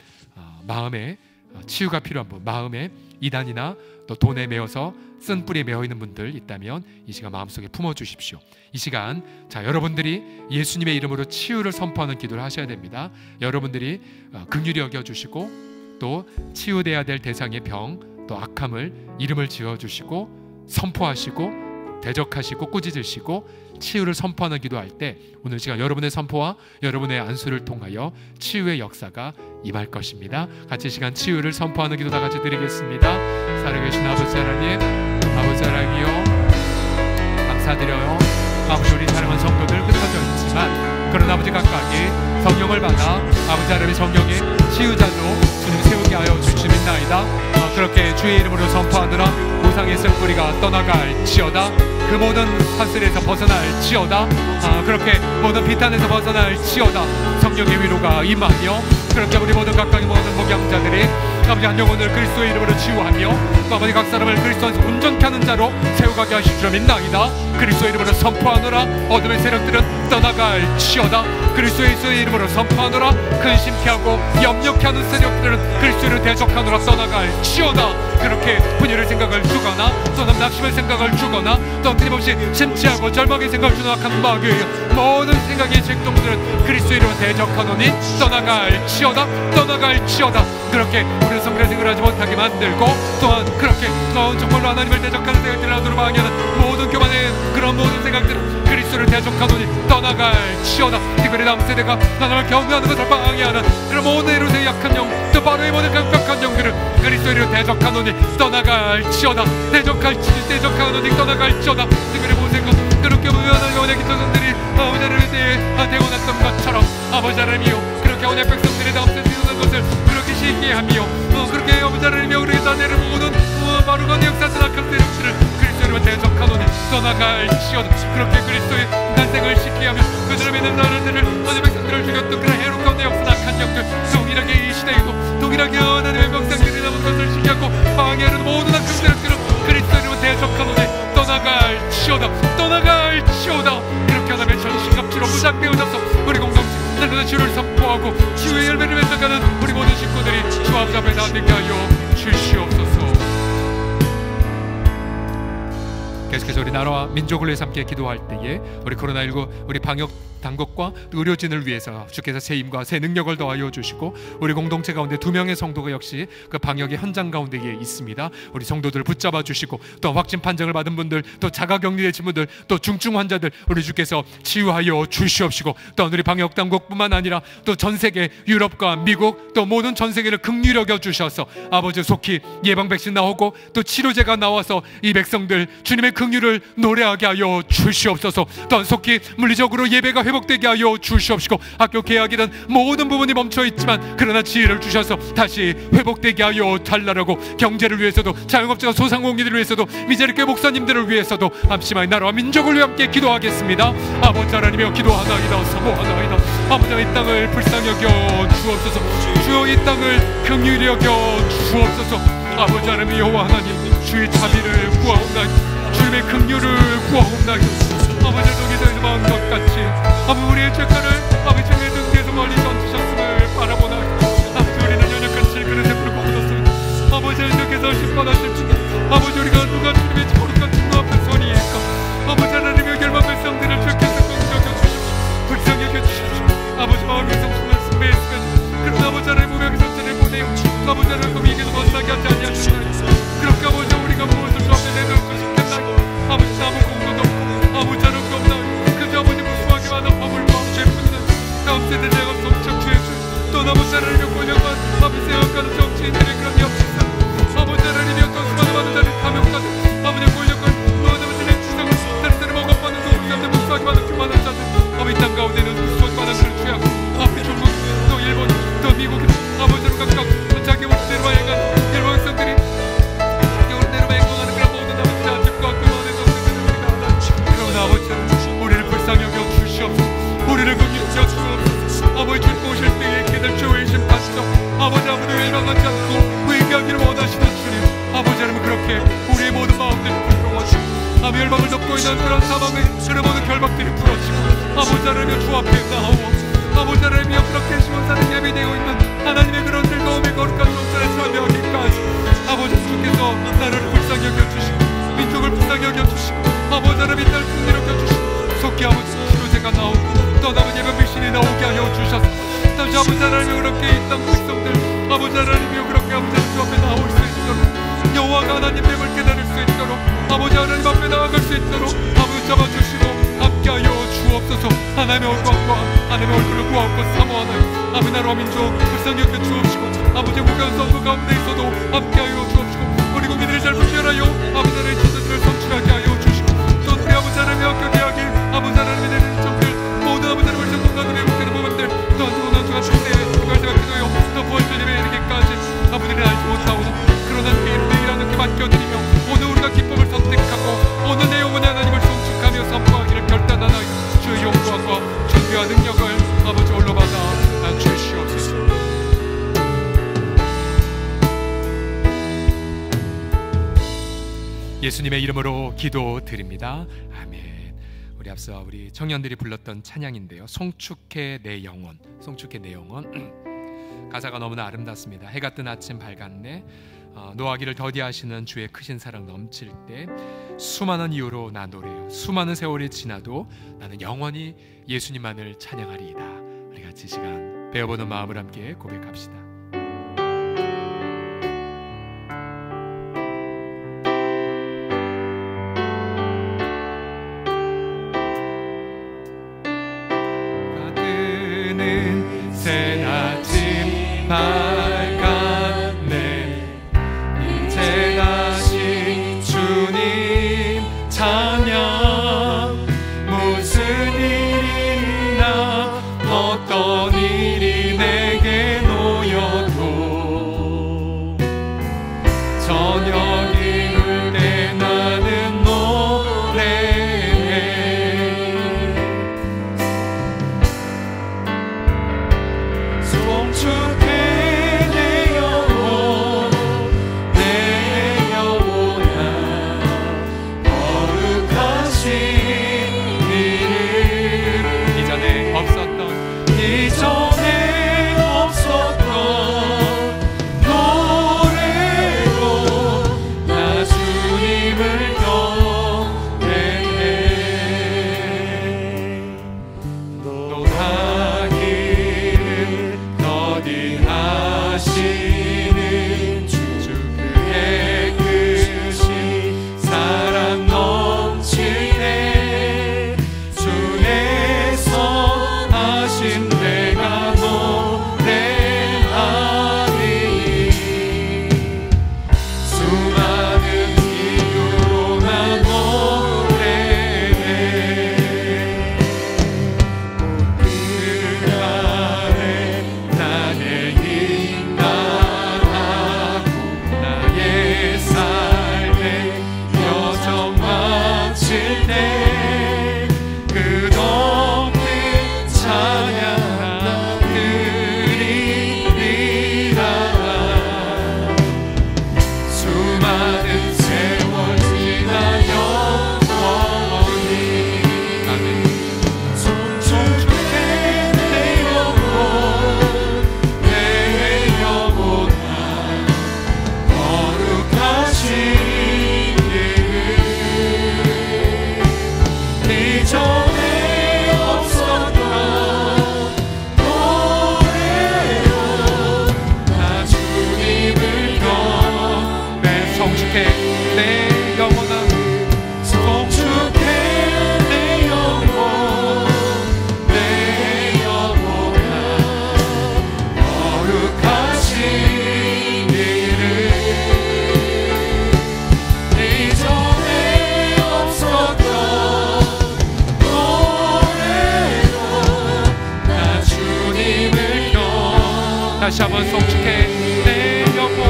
마음에 치유가 필요한 분, 마음에 이단이나 또 돈에 매어서 쓴뿌리에 매어 있는 분들 있다면 이 시간 마음속에 품어 주십시오. 이 시간 자, 여러분들이 예수님의 이름으로 치유를 선포하는 기도를 하셔야 됩니다. 여러분들이 긍휼히 여겨 주시고, 또 치유돼야 될 대상의 병, 또 악함을 이름을 지어 주시고 선포하시고 대적하시고 꾸짖으시고 치유를 선포하는 기도할 때 오늘 시간 여러분의 선포와 여러분의 안수를 통하여 치유의 역사가 임할 것입니다. 같이 시간 치유를 선포하는 기도 다 같이 드리겠습니다. 살아계신 아버지 하나님, 아버지 하나님이여 감사드려요. 아버지, 우리 사랑하는 성도들 흩어져 있지만 그런 아버지 각각이 성령을 받아 아버지 하나님의 성령의 치유자로 주님 세우게 하여 주시옵나이다. 그렇게 주의 이름으로 선포하느라 우상의 쓴뿌리가 떠나갈지어다. 그 모든 사슬에서 벗어날지어다. 그렇게 모든 비탄에서 벗어날지어다. 성령의 위로가 임하며 그렇게 우리 모든 각각의 모든 목양자들이 아버지 한 영혼을 그리스도의 이름으로 치유하며 또 아버지 각 사람을 그리스도 안에서 온전케 하는 자로 세워가게 하실 줄 믿나이다. 그리스도의 이름으로 선포하노라. 어둠의 세력들은 떠나갈지어다. 그리스도의 이름으로 선포하노라. 근심케 하고 염려케 하는 세력들은 그리스도를 대적하노라. 떠나갈지어다. 그렇게 분열의 생각을 주거나 또는 낙심의 생각을 주거나 또 끊임없이 심취하고 절망의 생각을 주는 악한 마귀의 모든 생각의 책동들은 그리스도의 이름으로 대적하노니 떠나갈지어다. 떠나갈지어다. 그렇게 우리는 성결의 생각을 하지 못하게 만들고 또한 그렇게 정말로 하나님을 대적하는 생각들을 하도록 방해하는 모든 교만의 그런 모든 생각들은 그리스도를 대적하노니 떠나갈지어다. 특별히 다음 세대가 하나님을 경외하는 것을 방해하는 그런 모든 에로스의 약한 영, 또 바로의 모든 강력한 영들을 그리스도를 대적하노니 떠나갈지어다. 대적하노니 떠나갈지어다. 특별히 모든 것 그렇게 무한한 언약의 조상들이 아버지 하나님에 대해 대원했던 것처럼 아버지 하나님이요 그렇게 언약 백성들의 다음 세대에 있는 것을 그렇게 쉽게 하며 그렇게 아버지 하나님이요 그렇게 자네를 모든 바로가 역사선 악한 세력들을 그리스도를 대적하노니 떠나갈지어다. 그렇게 그리스도의 난생을 쉽게 하며 그들을 믿는 나라들을 언약 백성들을 죽였던 그런 해로 가운데 역사선 악한 영들 동일하게 이 시대에도 동일하게 하나님의 명상들이 남은 것을 쉽게 하고 방해하는 모든 악한 세력들은 그리스도를 대적하노니 떠나갈지어다. 떠나갈지어다 떠나갈지어다. 이렇게 하나님의 전신갑주로 무장되어져서 우리 공동체 날마다 주를 선포하고 주의 열매를 맺어가는 우리 모든 식구들이 주 앞에 나되게 하여 주시옵소서. 계속해서 우리 나라와 민족을 위해서 함께 기도할 때에 우리 코로나19 우리 방역 당국과 의료진을 위해서 주께서 새 힘과 새 능력을 더하여 주시고, 우리 공동체 가운데 2명의 성도가 역시 그 방역의 현장 가운데에 있습니다. 우리 성도들을 붙잡아 주시고, 또 확진 판정을 받은 분들, 또 자가격리되신 분들, 또 중증 환자들 우리 주께서 치유하여 주시옵시고, 또 우리 방역 당국뿐만 아니라 또 전 세계 유럽과 미국 또 모든 전 세계를 긍휼히 여겨 주셔서 아버지 속히 예방 백신 나오고 또 치료제가 나와서 이 백성들 주님의 긍휼을 노래하게 하여 주시옵소서. 또한 속히 물리적으로 예배가 회복되게 하여 주시옵시고, 학교 개학이든 모든 부분이 멈춰 있지만 그러나 지혜를 주셔서 다시 회복되게 하여 달라라고, 경제를 위해서도 자영업자 소상공인들을 위해서도 미제리교회 목사님들을 위해서도 함심하여 나라와 민족을 위해 함께 기도하겠습니다. 아버지 하나님이여 기도하나이다 사모하나이다. 아버지 이 땅을 불쌍히 여겨 주옵소서. 주여 이 땅을 긍휼히 여겨 주옵소서. 아버지 하나님 여호와 하나님 주의 자비를 구하옵나이다. 주님의 긍휼을 구하옵나이다. 아버지 저기서 마음 것 같이 아버지 우리의 죄가를 아버지 주님의 등 뒤에서 멀리 던지셨음을 바라보나 아버지 우리는 연약한 질그릇에 불고 얻었습니다. 아버지 주께서 심판하실지 아버지 우리가 누가 주님의 거룩한 증거 앞에 서리일까. 아버지 하나님의 결만 백성들을 주께서 긍휼히 여겨주십시오. 불쌍히 여겨주십시오. 아버지 마음의 성품을 승배했으면 그러나 아버지 하나님 무명의 선전을 보내요. 아버지 하나님 그 위기에서 벗어나게 하지 아니하셨나요. 그렇게 아버지 우리가 무엇을 주 앞에 내놓고 싶겠나요. 아버지 아무 공로도 아버지 하나님 없나요. 그저 아버지 무수하게 많은 법을 마음에 붙는 다음 세대 내가 성착취해주 또 아버지 하나님의 권력과 아버지 생각하는 정치인들의 그런 역사상 아버지 하나님의 어떤 수많은 많은 자리 감옥자들 아버지 권력과 무한 아버지의 지상을 다른 데를 먹어보는 그 우리한테 무수하게 많은 교만한 자들 아버지 땅 가운데는 무수하게 많은 그런 죄악 앞에 중국 또 일본 또 미국 아버지로 각각 자기 원대로 행한 일본 백성들이 자기 원대로 행동하는 그런 모든 아버지 아집과 그만의 정세들을 우리가 하나 그러나 아버지 우리를 불쌍히 여겨 주시옵소서. 우리를 긍휼히 여겨 주옵소서. 아버지 주님 오실 때에 그들 죄의 심판시죠. 아버지 회방하지 않고 회개하기를 원하시는 주님 아버지 하나님 그렇게 우리의 모든 마음들이 부끄러워지고 아버지 열방을 덮고 있는 그런 사망의 그런 모든 결박들이 풀어지고 아버지 하나님 주 앞에 나오옵소서. 아버지 하나님이여 그렇게 시원사는 예비되어 있는 하나님의 그런 즐거움의 거룩한 성전에 참여하기까지 아버지 주께서 나라를 불쌍히 여겨주시고 민족을 불쌍히 여겨주시고 아버지 하나님 이 딸 풍요히 여겨주시고 속히 아버지 치료제가 나오고 또 아버지 예배 백신이 나오게 하여 주셔서 다시 아버지 하나님이 그렇게 이 땅 백성들 아버지 하나님이여 그렇게 아버지 주 앞에 나올 수 있도록 여호와가 하나님의 을 깨달을 수 있도록 아버지 하나님 앞에 나아갈 수 있도록 아버지 잡아주시고 함께하여 주옵소서. 하나님의 얼굴과 하나님의 얼굴을 구하옵고 사모하나요. 아버지 나라와 민족 불쌍히 여겨 주옵시고 아버지 무거운 선거 가운데 있어도 함께하여 주옵시고 우리 국민들을 잘 분별하여 아버지 하나님의 지도들을 성취하게 하여 주시고 또 우리 아버지 하나님의 학교 대학이 아버지 하나님의 내리는 점들 모든 아버지 하나님의 전문가들의 회복되는 부분들 또한 두고난 주가 출세에 그걸 생각해도요 또 부활주님에 이르기까지 아버지를 알지 못하오나 그러나 내일이라는 그 맡겨드리며 오늘 우리가 기쁨을 선택하고 오늘 내 영혼의 하나님을 송축하며 선포하기를 결단하나이다. 주의 영광과 존귀와 능력을 아버지 홀로 받아 주시옵소서. 예수님의 이름으로 기도드립니다. 아멘. 우리 앞서 우리 청년들이 불렀던 찬양인데요, 송축해 내 영혼, 송축해 내 영혼. 가사가 너무나 아름답습니다. 해가 뜬 아침 밝았네. 노하기를 더디하시는 주의 크신 사랑 넘칠 때 수많은 이유로 나 노래요. 수많은 세월이 지나도 나는 영원히 예수님만을 찬양하리이다. 우리 같이 시간 배워보는 마음을 함께 고백합시다. 뜨는 새 아침 밝았네. 이제 다시 주님 찬양. 무슨 일이나 어떤 일이 내게 놓여 이전에 없었던 노래로 나 주님을 경배 성축해 내 영혼아 성축해 내 영혼 내 영혼아 거룩하신 이름 이전에 없었던 노래로 나 주님을 다시 한번 성축해 내 영혼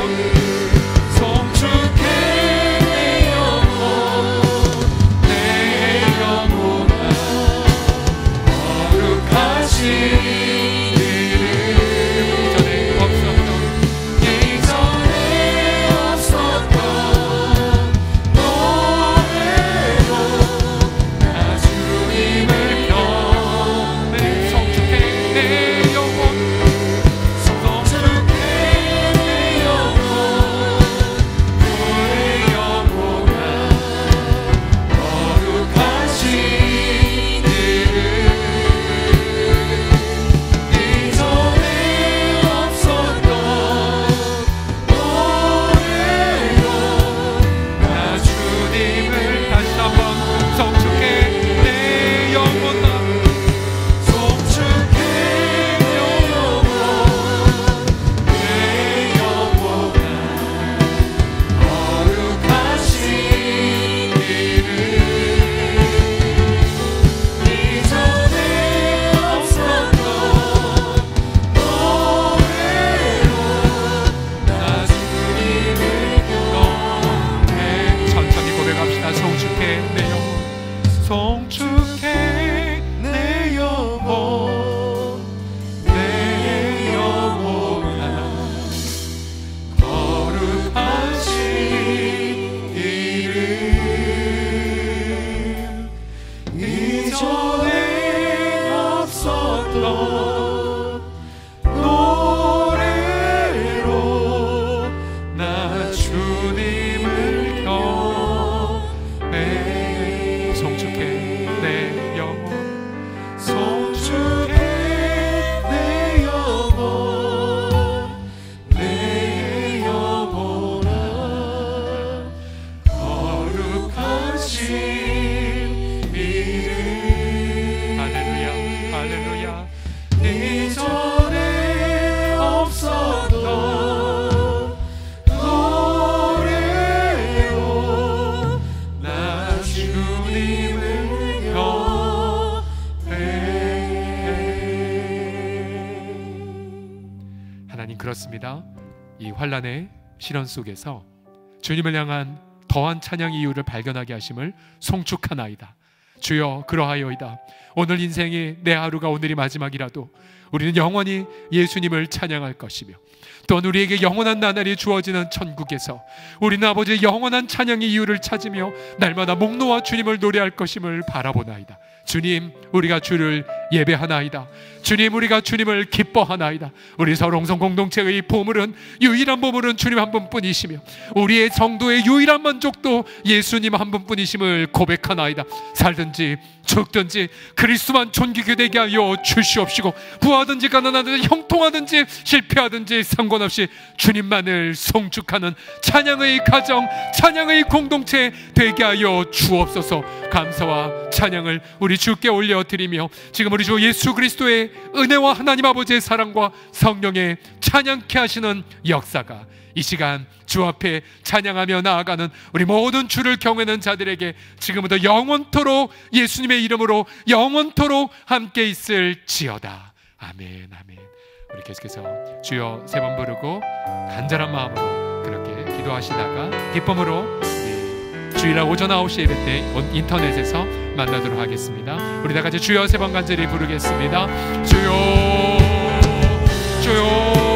성축해 내 영혼 내 영혼아 거룩하신 이름 이전에 없었던 노래로 나 주님을 경배 성축해 내 영혼 성축해 내 영혼 내 영혼아 거룩하신 이름 이전에 없었던 노래로 나 주님을 다시 한번 성축해 내 영혼아 성축해 내 영혼 내 영혼아 거룩하신 이름 이전에 없었던 노래로 나 주님을 경배 천천히 고백합시다. 성축해 내 영혼 성축해 내 영혼 내 영혼아 거룩하신 이름 이전에 없었던 노래로 나 주님을 경배 성축해 내 영혼 성축해 내 영혼 내 영혼아 거룩하신 이름 할렐루야 할렐루야 이전에 없었던 노래로 나 주님을 경배 하나님 그렇습니다. 이 환난의 시련 속에서 주님을 향한 더한 찬양 이유를 발견하게 하심을 송축하나이다. 주여 그러하여이다. 오늘 인생이 내 하루가 오늘이 마지막이라도 우리는 영원히 예수님을 찬양할 것이며 또한 우리에게 영원한 나날이 주어지는 천국에서 우리는 아버지의 영원한 찬양의 이유를 찾으며 날마다 목 놓아 주님을 노래할 것임을 바라보나이다. 주님 우리가 주를 예배하나이다. 주님 우리가 주님을 기뻐하나이다. 우리 서롱성 공동체의 보물은 유일한 보물은 주님 한 분뿐이시며 우리의 정도의 유일한 만족도 예수님 한 분뿐이심을 고백하나이다. 살든지 죽든지 그리스도만 존귀게 되게 하여 주시옵시고 부하든지 가난하든지 형통하든지 실패하든지 상관없이 주님만을 송축하는 찬양의 가정 찬양의 공동체 되게 하여 주옵소서. 감사와 찬양을 우리 주께 올려드리며 지금 우리 주 예수 그리스도의 은혜와 하나님 아버지의 사랑과 성령의 찬양케 하시는 역사가 이 시간 주 앞에 찬양하며 나아가는 우리 모든 주를 경외하는 자들에게 지금부터 영원토록 예수님의 이름으로 영원토록 함께 있을지어다. 아멘 아멘. 우리 계속해서 주여 세 번 부르고 간절한 마음으로 그렇게 기도하시다가 기쁨으로 주일날 오전 9시 예배 때 인터넷에서 만나도록 하겠습니다. 우리 다 같이 주여 세 번 간절히 부르겠습니다. 주여 주여